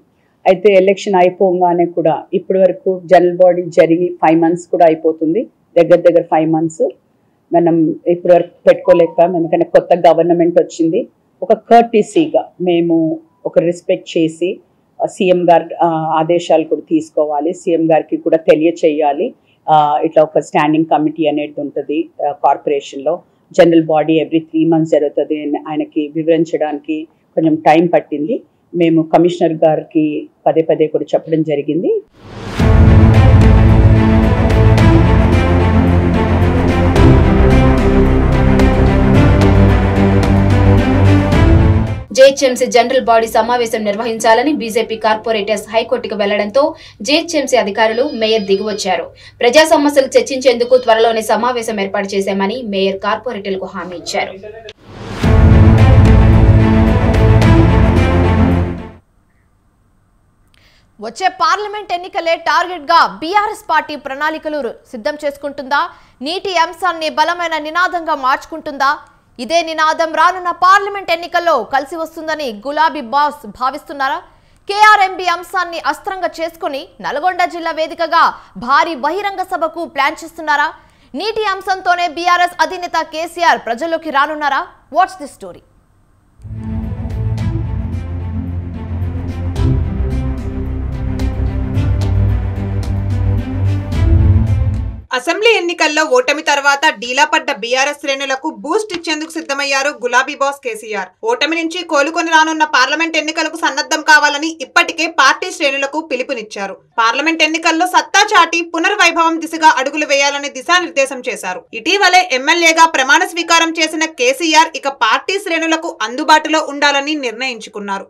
అయితే ఎలక్షన్ అయిపోగానే కూడా ఇప్పటి వరకు జనరల్ బాడీ జరిగి 5 months కూడా అయిపోతుంది. దగ్గర 5 months మనం ఇప్పటి వరకు పెట్టుకోలేకపోయాం. ఎందుకంటే కొత్త గవర్నమెంట్ వచ్చింది. ఒక కర్టీసీగా మేము ఒక రెస్పెక్ట్ చేసి సీఎం గారి ఆదేశాలు కూడా తీసుకోవాలి, సీఎం గారికి కూడా తెలియచేయాలి. ఇట్లా ఒక స్టాండింగ్ కమిటీ అనేది ఉంటుంది కార్పొరేషన్లో. జనరల్ బాడీ ఎవ్రీ 3 months జరుగుతుంది. ఆయనకి వివరించడానికి కొంచెం టైం పట్టింది. మేము కమిషనర్ గారికి పదే కూడా చెప్పడం జరిగింది. జేహెచ్ఎంసీ జనరల్ బాడీ సమావేశం నిర్వహించాలని బీజేపీ కార్పొరేటర్స్ హైకోర్టుకు వెళ్లడంతో జేహెచ్ఎంసీ అధికారులు మేయర్ దిగివచ్చారు. ప్రజా సమస్యలు చర్చించేందుకు త్వరలోనే సమావేశం ఏర్పాటు చేశామని మేయర్ కార్పొరేటర్లకు హామీ ఇచ్చారు. వచ్చే పార్లమెంట్ ఎన్నికలే టార్గెట్ గా బీఆర్ఎస్ పార్టీ ప్రణాళికలు సిద్ధం చేసుకుంటుందా? నీటి అంశాన్ని బలమైన నినాదంగా మార్చుకుంటుందా? ఇదే నినాదం రానున్న పార్లమెంట్ ఎన్నికల్లో కలిసి వస్తుందని గులాబీ బాస్ భావిస్తున్నారా? కేఆర్ఎంబీ అంశాన్ని అస్త్రంగా చేసుకుని నల్గొండ జిల్లా వేదికగా భారీ బహిరంగ సభకు ప్లాన్ చేస్తున్నారా? నీటి అంశంతోనే బీఆర్ఎస్ అధినేత కేసీఆర్ ప్రజల్లోకి రానున్నారా? What's the story? అసెంబ్లీ ఎన్నికల్లో ఓటమి తర్వాత డీలా పడ్డ బీఆర్ఎస్ శ్రేణులకు బూస్ట్ ఇచ్చేందుకు సిద్ధమయ్యారు గులాబీ బాస్ కేసీఆర్. ఓటమి నుంచి కోలుకొని రానున్న పార్లమెంట్ ఎన్నికలకు సన్నద్ధం కావాలని ఇప్పటికే పార్టీ శ్రేణులకు పిలుపునిచ్చారు. పార్లమెంట్ ఎన్నికల్లో సత్తా చాటి పునర్వైభవం దిశగా అడుగులు వేయాలని దిశానిర్దేశం చేశారు. ఇటీవలే ఎమ్మెల్యేగా ప్రమాణ స్వీకారం చేసిన కేసీఆర్ ఇక పార్టీ శ్రేణులకు అందుబాటులో ఉండాలని నిర్ణయించుకున్నారు.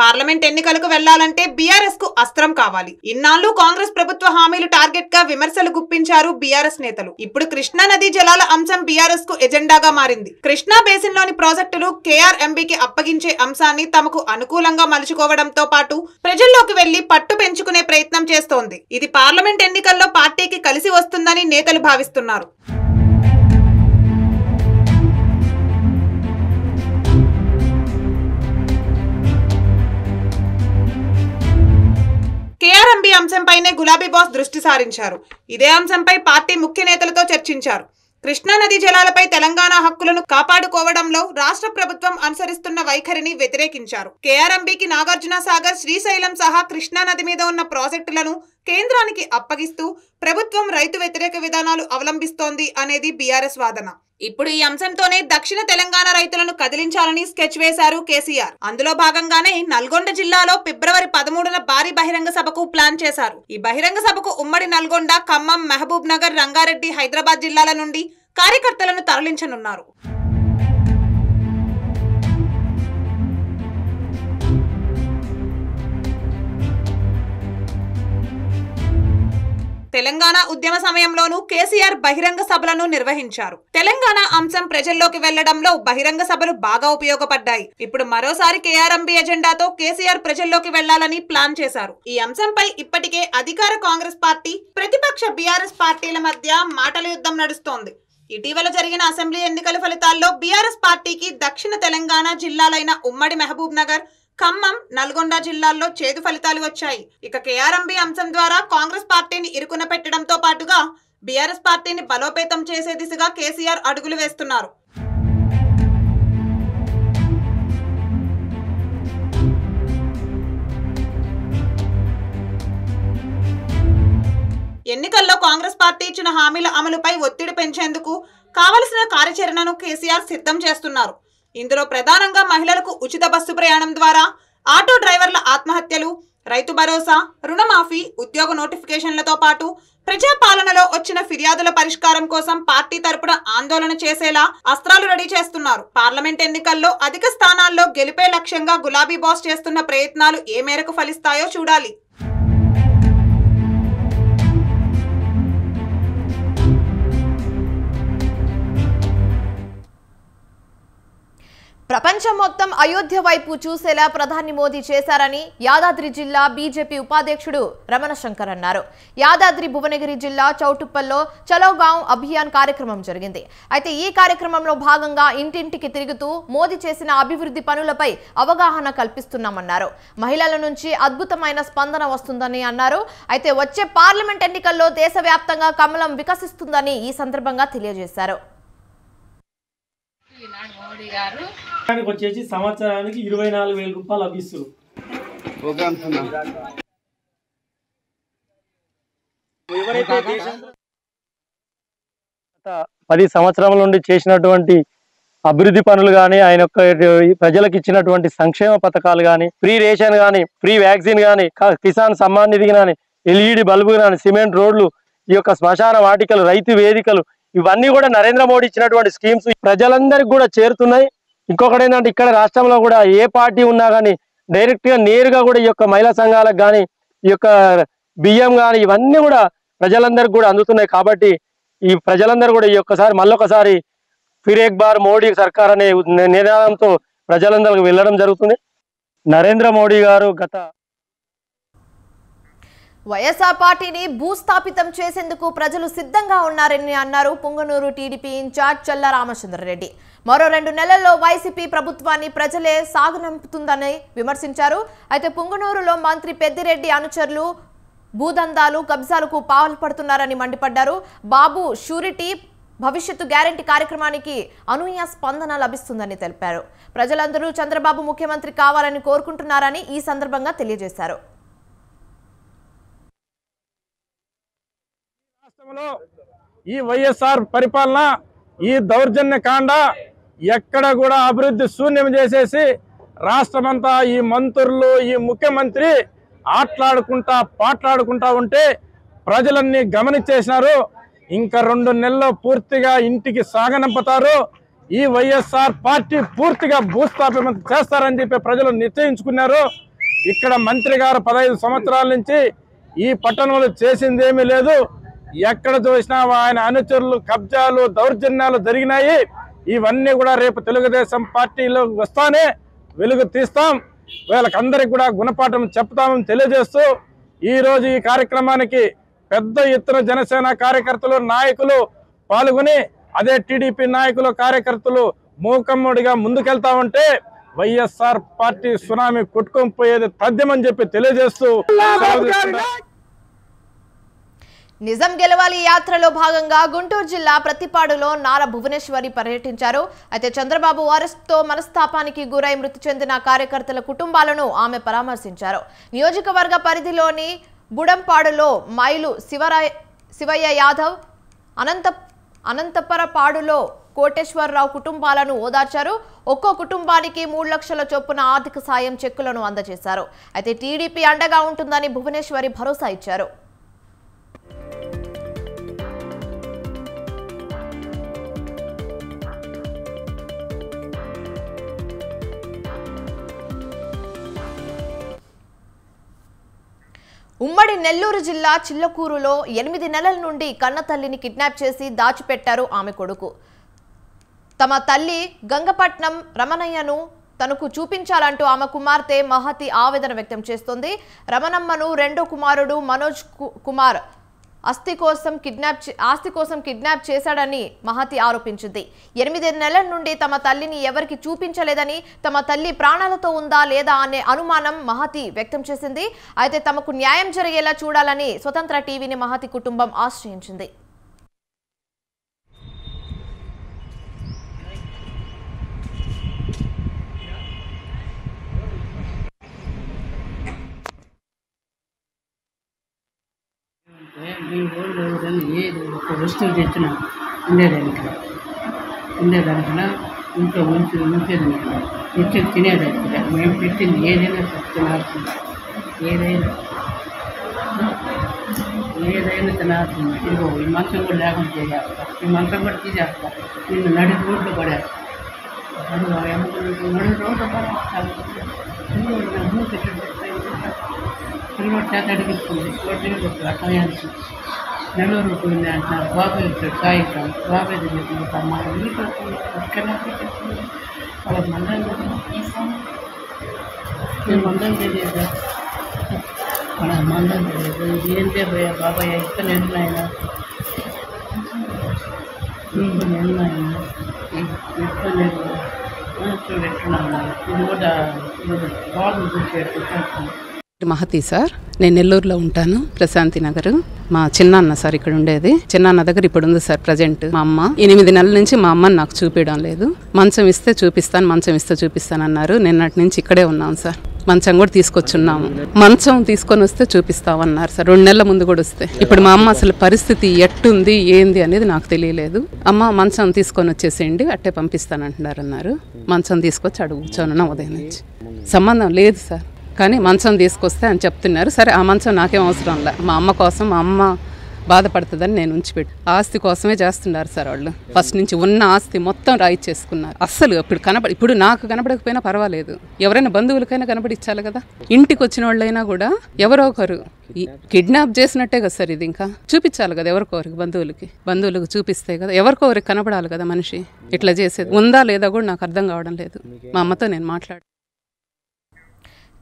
పార్లమెంట్ ఎన్నికలకు వెళ్లాలంటే బీఆర్ఎస్ కు అస్త్రం కావాలి. ఇన్నాళ్లు కాంగ్రెస్ ప్రభుత్వ హామీలు టార్గెట్ గా విమర్శలు గుప్పించారు బీఆర్ఎస్ నేతలు. ఇప్పుడు కృష్ణా నదీ జలాల అంశం బీఆర్ఎస్ కు ఎజెండాగా మారింది. కృష్ణా బేసిన్ లోని ప్రాజెక్టులు కేఆర్ఎంబీకి అప్పగించే అంశాన్ని తమకు అనుకూలంగా మలుచుకోవడంతో పాటు ప్రజల్లోకి వెళ్లి పట్టు పెంచుకునే ప్రయత్నం చేస్తోంది. ఇది పార్లమెంట్ ఎన్నికల్లో పార్టీకి కలిసి వస్తుందని నేతలు భావిస్తున్నారు. కేఆర్ఎంబీ అంశంపైనే గులాబీ బాస్ దృష్టి సారించారు. ఇదే అంశంపై పార్టీ ముఖ్య నేతలతో చర్చించారు. కృష్ణా నదీ జలాలపై తెలంగాణ హక్కులను కాపాడుకోవడంలో రాష్ట్ర ప్రభుత్వం అనుసరిస్తున్న వైఖరిని వ్యతిరేకించారు. కేఆర్ఎంబీకి నాగార్జున సాగర్, శ్రీశైలం సహా కృష్ణా నది మీద ఉన్న ప్రాజెక్టులను కేంద్రానికి అప్పగిస్తూ ప్రభుత్వం రైతు వ్యతిరేక విధానాలు అవలంబిస్తోంది అనేది బీఆర్ఎస్ వాదన. ఇప్పుడు ఈ అంశంతోనే దక్షిణ తెలంగాణ రైతులను కదిలించాలని స్కెచ్ వేశారు కేసీఆర్. అందులో భాగంగానే నల్గొండ జిల్లాలో ఫిబ్రవరి 13న భారీ బహిరంగ సభకు ప్లాన్ చేశారు. ఈ బహిరంగ సభకు ఉమ్మడి నల్గొండ, ఖమ్మం, మహబూబ్ నగర్, రంగారెడ్డి, హైదరాబాద్ జిల్లాల నుండి కార్యకర్తలను తరలించనున్నారు. తెలంగాణ ఉద్యమ సమయంలోనూ కేసీఆర్ బహిరంగ సభలను నిర్వహించారు. తెలంగాణ అంశం ప్రజల్లోకి వెళ్లడంలో బహిరంగ సభలు బాగా ఉపయోగపడ్డాయి. ఇప్పుడు మరోసారి కేఆర్ఎంబీ ఎజెండాతో కేసీఆర్ ప్రజల్లోకి వెళ్లాలని ప్లాన్ చేశారు. ఈ అంశంపై ఇప్పటికే అధికార కాంగ్రెస్ పార్టీ, ప్రతిపక్ష బీఆర్ఎస్ పార్టీల మధ్య మాటల యుద్ధం నడుస్తోంది. ఇటీవల జరిగిన అసెంబ్లీ ఎన్నికల ఫలితాల్లో బీఆర్ఎస్ పార్టీకి దక్షిణ తెలంగాణ జిల్లాలైన ఉమ్మడి మహబూబ్ నగర్, ఖమ్మం, నల్గొండ జిల్లాల్లో చేదు ఫలితాలు వచ్చాయి. ఇక కేఆర్ఎంబీ అంశం ద్వారా కాంగ్రెస్ పార్టీని ఇరుకున పెట్టడంతో పాటుగా బీఆర్ఎస్ పార్టీని బలోపేతం చేసే దిశగా కేసీఆర్ అడుగులు వేస్తున్నారు. ఎన్నికల్లో కాంగ్రెస్ పార్టీ ఇచ్చిన హామీల అమలుపై ఒత్తిడి పెంచేందుకు కావలసిన కార్యాచరణను కేసీఆర్ సిద్ధం చేస్తున్నారు. ఇందులో ప్రధానంగా మహిళలకు ఉచిత బస్సు ప్రయాణం ద్వారా ఆటో డ్రైవర్ల ఆత్మహత్యలు, రైతు భరోసా, రుణమాఫీ, ఉద్యోగ నోటిఫికేషన్లతో పాటు ప్రజాపాలనలో వచ్చిన ఫిర్యాదుల పరిష్కారం కోసం పార్టీ తరపున ఆందోళన చేసేలా అస్త్రాలు రెడీ చేస్తున్నారు. పార్లమెంట్ ఎన్నికల్లో అధిక స్థానాల్లో గెలిపే లక్ష్యంగా గులాబీ బాస్ చేస్తున్న ప్రయత్నాలు ఏ మేరకు ఫలిస్తాయో చూడాలి. ప్రపంచం మొత్తం అయోధ్య వైపు చూసేలా ప్రధాని మోదీ చేశారని యాదాద్రి జిల్లా బీజేపీ ఉపాధ్యక్షుడు రమణ శంకర్ అన్నారు. యాదాద్రి భువనగిరి జిల్లా చౌటుప్పల్లో చలో గాంవ్ అభియాన్ కార్యక్రమం జరిగింది. అయితే ఈ కార్యక్రమంలో భాగంగా ఇంటింటికి తిరుగుతూ మోదీ చేసిన అభివృద్ధి పనులపై అవగాహన కల్పిస్తున్నామన్నారు. మహిళల నుంచి అద్భుతమైన స్పందన వస్తుందని అన్నారు. అయితే వచ్చే పార్లమెంట్ ఎన్నికల్లో దేశవ్యాప్తంగా కమలం వికసిస్తుందని ఈ సందర్భంగా తెలియజేశారు. వచ్చేసి సంవత్సరానికి 24,000 రూపాయలు లభిస్తుంది. 10 సంవత్సరాల నుండి చేసినటువంటి అభివృద్ధి పనులు కానీ, ఆయన యొక్క ప్రజలకు ఇచ్చినటువంటి సంక్షేమ పథకాలు కానీ, ఫ్రీ రేషన్ కానీ, ఫ్రీ వ్యాక్సిన్ కానీ, కిసాన్ సమ్మాన్ నిధి కానీ, ఎల్ఈడి బల్బు కానీ, సిమెంట్ రోడ్లు, ఈ యొక్క శ్మశాన వాటికలు, రైతు వేదికలు, ఇవన్నీ కూడా నరేంద్ర మోడీ ఇచ్చినటువంటి స్కీమ్స్ ప్రజలందరికీ కూడా చేరుతున్నాయి. ఇంకొకటి ఏంటంటే ఇక్కడ రాష్ట్రంలో కూడా ఏ పార్టీ ఉన్నా కానీ డైరెక్ట్ గా నేరుగా కూడా ఈ యొక్క మహిళా సంఘాలకు కానీ, ఈ యొక్క బియ్యం కానీ, ఇవన్నీ కూడా ప్రజలందరికీ కూడా అందుతున్నాయి. కాబట్టి ఈ ప్రజలందరూ కూడా ఈ ఒక్కసారి మళ్ళొకసారి ఫిర్ ఏక్ బార్ మోడీ సర్కార్ అనే నినాదంతో ప్రజలందరికీ వెళ్ళడం జరుగుతుంది. నరేంద్ర మోడీ గారు వైఎస్ఆర్ పార్టీని భూస్థాపితం చేసేందుకు ప్రజలు సిద్ధంగా ఉన్నారని అన్నారు పుంగనూరు టీడీపీ ఇన్ఛార్జ్ చల్ల రామచంద్రారెడ్డి. మరో 2 నెలల్లో వైసీపీ ప్రభుత్వాన్ని ప్రజలే సాగనంపుతుందని విమర్శించారు. అయితే పుంగనూరులో మంత్రి పెద్దిరెడ్డి అనుచరులు భూదందాలు, కబ్జాలకు పాల్పడుతున్నారని మండిపడ్డారు. బాబు షూరిటీ భవిష్యత్తు గ్యారంటీ కార్యక్రమానికి అనూహ్య స్పందన లభిస్తుందని తెలిపారు. ప్రజలందరూ చంద్రబాబు ముఖ్యమంత్రి కావాలని కోరుకుంటున్నారని ఈ సందర్భంగా తెలియజేశారు. ఈ వైఎస్ఆర్ పరిపాలన, ఈ దౌర్జన్య కాండ ఎక్కడ కూడా అభివృద్ధి శూన్యం చేసేసి రాష్ట్రమంతా ఈ మంత్రులు, ఈ ముఖ్యమంత్రి పాట్లాడుకుంటా ఉంటే ప్రజలన్నీ గమనించేసినారు. ఇంకా 2 నెలల్లో పూర్తిగా ఇంటికి సాగనంపుతారు. ఈ వైఎస్ఆర్ పార్టీ పూర్తిగా భూస్థాపితం చేస్తారని చెప్పి ప్రజలు నిశ్చయించుకున్నారు. ఇక్కడ మంత్రి గారు 15 సంవత్సరాల నుంచి ఈ పట్టణంలో చేసిందేమీ లేదు. ఎక్కడ చూసినా ఆయన అనుచరులు కబ్జాలు, దౌర్జన్యాలు జరిగినాయి. ఇవన్నీ కూడా రేపు తెలుగుదేశం పార్టీలో వస్తానే వెలుగు తీస్తాం, వీళ్ళకందరికి కూడా గుణపాఠం చెప్తామని తెలియజేస్తూ ఈరోజు ఈ కార్యక్రమానికి పెద్ద ఎత్తున జనసేన కార్యకర్తలు, నాయకులు పాల్గొని అదే టీడీపీ నాయకులు, కార్యకర్తలు మూకమ్మడిగా ముందుకెళ్తా ఉంటే వైఎస్ఆర్ పార్టీ సునామీ కొట్టుకొని పోయేది తథ్యమని చెప్పి తెలియజేస్తూ నిజం గెలవాలి యాత్రలో భాగంగా గుంటూరు జిల్లా ప్రతిపాడులో నారా భువనేశ్వరి పర్యటించారు. అయితే చంద్రబాబు అరెస్టుతో మనస్తాపానికి గురై మృతి చెందిన కార్యకర్తల కుటుంబాలను ఆమె పరామర్శించారు. నియోజకవర్గ పరిధిలోని బుడంపాడులో మైలు శివయ్య యాదవ్, అనంతపరపాడులో కోటేశ్వరరావు కుటుంబాలను ఓదార్చారు. ఒక్కో కుటుంబానికి 3 లక్షల చొప్పున ఆర్థిక సాయం చెక్కులను అందజేశారు. అయితే టీడీపీ అండగా ఉంటుందని భువనేశ్వరి భరోసా ఇచ్చారు. ఉమ్మడి నెల్లూరు జిల్లా చిల్లకూరులో 8 నెలల నుండి కన్నతల్లిని కిడ్నాప్ చేసి దాచిపెట్టారు ఆమె కొడుకు. తమ తల్లి గంగపట్నం రమణయ్యను తనకు చూపించాలంటూ ఆమె కుమార్తె మహతి ఆవేదన వ్యక్తం చేస్తోంది. రమణమ్మను రెండో కుమారుడు మనోజ్ కుమార్ ఆస్తి కోసం కిడ్నాప్ చేశాడని మహతి ఆరోపించింది. 8 నెలల నుండి తమ తల్లిని ఎవరికి చూపించలేదని, తమ తల్లి ప్రాణాలతో ఉందా లేదా అనే అనుమానం మహతి వ్యక్తం చేసింది. అయితే తమకు న్యాయం జరిగేలా చూడాలని స్వతంత్ర టీవీని మహతి కుటుంబం ఆశ్రయించింది. మేము వస్తువులు తెచ్చిన ఉండేదానికి ఇంట్లో ఉంచేదానికి తెచ్చి తినేదానికి మేము పెట్టింది ఏదైనా తినాల్సింది ఏదైనా తినాల్సింది. ఇదిగో ఈ మంచం కూడా లేకుండా చేసేస్తా, ఈ మంచం కూడా తీసేస్తా, నిన్ను నడి రోడ్లు పడేస్తా, నడు రోడ్లు పడేస్తాను. పిల్లలు చేత అడిగిస్తుంది రోడ్డు సమయానికి నెల్లూరు పోయింది అంటున్నారు. బాబాయ్ వచ్చాడు సాయంత్రం, బాబాయ్ దగ్గర అమ్మ ఇక్కడ వాళ్ళకి మందం తెలియదు, మన మందం తెలియదు. ఏంటే పోయా బాబాయ్ ఇస్తలేదు ఆయన, ఇస్తలేదు చూడు ఎట్టున్నాను. ఇది కూడా బాగుంది చూసి మహతి సార్, నేను నెల్లూరులో ఉంటాను, ప్రశాంతి నగర్. మా చిన్నాన్న సార్ ఇక్కడ ఉండేది. చిన్నాన్న దగ్గర ఇప్పుడు ఉంది సార్ ప్రజెంట్. మా అమ్మ 8 నెలల నుంచి మా అమ్మని నాకు చూపించడం లేదు. మంచం ఇస్తే చూపిస్తాను అన్నారు. నిన్నటి నుంచి ఇక్కడే ఉన్నాం సార్. మంచం కూడా తీసుకొచ్చున్నాము. మంచం తీసుకొని వస్తే చూపిస్తామన్నారు సార్. 2 నెలల ముందు కూడా వస్తే. ఇప్పుడు మా అమ్మ అసలు పరిస్థితి ఎట్టుంది ఏంది అనేది నాకు తెలియలేదు. అమ్మ మంచం తీసుకొని వచ్చేసేయండి, అట్టే పంపిస్తానంటున్నారు. మంచం తీసుకొచ్చి అడుగు కూర్చోనున్నా ఉదయం నుంచి. సంబంధం లేదు సార్, కానీ మంచం తీసుకొస్తే అని చెప్తున్నారు. సరే, ఆ మంచం నాకేం అవసరం లే. మా అమ్మ కోసం, మా అమ్మ బాధపడుతుందని నేను ఉంచిపెట్టి ఆస్తి కోసమే చేస్తున్నారు సార్ వాళ్ళు. ఫస్ట్ నుంచి ఉన్న ఆస్తి మొత్తం రాయిచ్చేసుకున్నారు. అస్సలు ఇప్పుడు నాకు కనపడకపోయినా పర్వాలేదు, ఎవరైనా బంధువులకైనా కనపడిచ్చాలి కదా. ఇంటికి వచ్చిన వాళ్ళైనా కూడా ఎవరో ఒకరు కిడ్నాప్ చేసినట్టే కదా సార్. ఇది ఇంకా చూపించాలి కదా ఎవరికొరికి, బంధువులకు చూపిస్తే కదా ఎవరికొరికి కనపడాలి కదా మనిషి. ఇట్లా చేసేది ఉందా లేదా కూడా నాకు అర్థం కావడం లేదు. మా అమ్మతో నేను మాట్లాడు.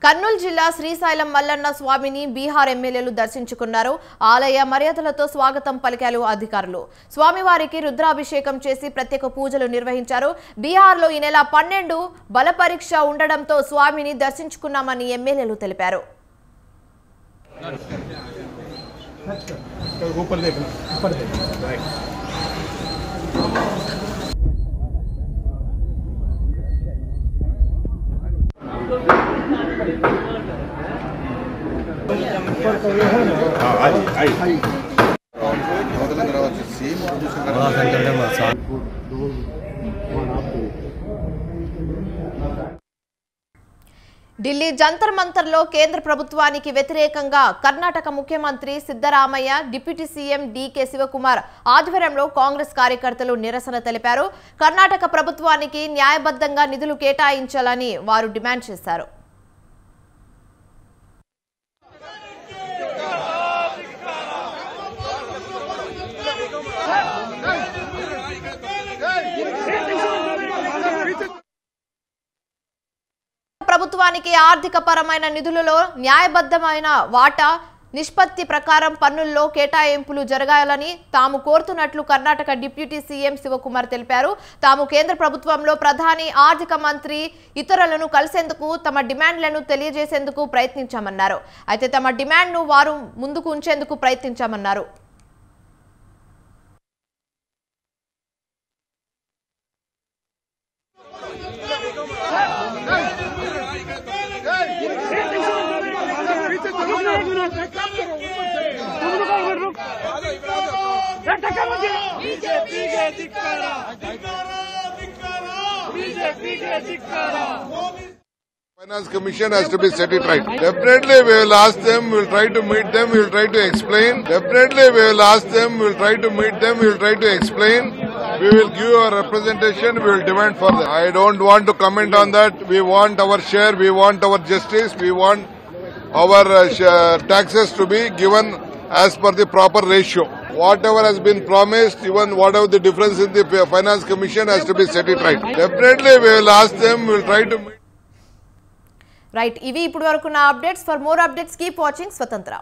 కర్నూలు జిల్లా శ్రీశైలం మల్లన్న స్వామిని బీహార్ ఎమ్మెల్యేలు దర్శించుకున్నారు. ఆలయ మర్యాదలతో స్వాగతం పలికారు అధికారులు. స్వామివారికి రుద్రాభిషేకం చేసి ప్రత్యేక పూజలు నిర్వహించారు. బీహార్లో ఈ నెల 12 బల పరీక్ష ఉండడంతో స్వామిని దర్శించుకున్నామని ఎమ్మెల్యేలు తెలిపారు. ఢిల్లీ జంతర్ మంతర్లో కేంద్ర ప్రభుత్వానికి వ్యతిరేకంగా కర్ణాటక ముఖ్యమంత్రి సిద్ధరామయ్య, డిప్యూటీ సీఎం డీకే శివకుమార్ ఆధ్వర్యంలో కాంగ్రెస్ కార్యకర్తలు నిరసన తెలిపారు. కర్ణాటక ప్రభుత్వానికి న్యాయబద్ధంగా నిధులు కేటాయించాలని వారు డిమాండ్ చేశారు. ప్రభుత్వానికి ఆర్థిక పరమైన నిధులలో న్యాయబద్ధమైన వాటా నిష్పత్తి ప్రకారం పన్నుల్లో కేటాయింపులు జరగాలని తాము కోరుతున్నట్లు కర్ణాటక డిప్యూటీ సీఎం శివకుమార్ తెలిపారు. తాము కేంద్ర ప్రభుత్వంలో ప్రధాని, ఆర్థిక మంత్రి ఇతరులను కలిసేందుకు తమ డిమాండ్లను తెలియజేసేందుకు ప్రయత్నించామన్నారు. అయితే తమ డిమాండ్ను వారు ముందుకు ఉంచేందుకు ప్రయత్నించామన్నారు. Finance Commission has to be set it right. Definitely we will ask them, we will try to meet them, we will try to explain. Definitely we will ask them, we will try to meet them, we will try to explain. We will give our representation, we will demand for them. I don't want to comment on that. We want our share, we want our justice, we want our taxes to be given as per the proper ratio. Whatever has been promised, even whatever the difference in the Finance Commission has to be set it right. Definitely we will ask them, we will try to meet. Right, ఇవి ఇప్పుడు వరకు నా updates. For more updates keep watching స్వతంత్ర.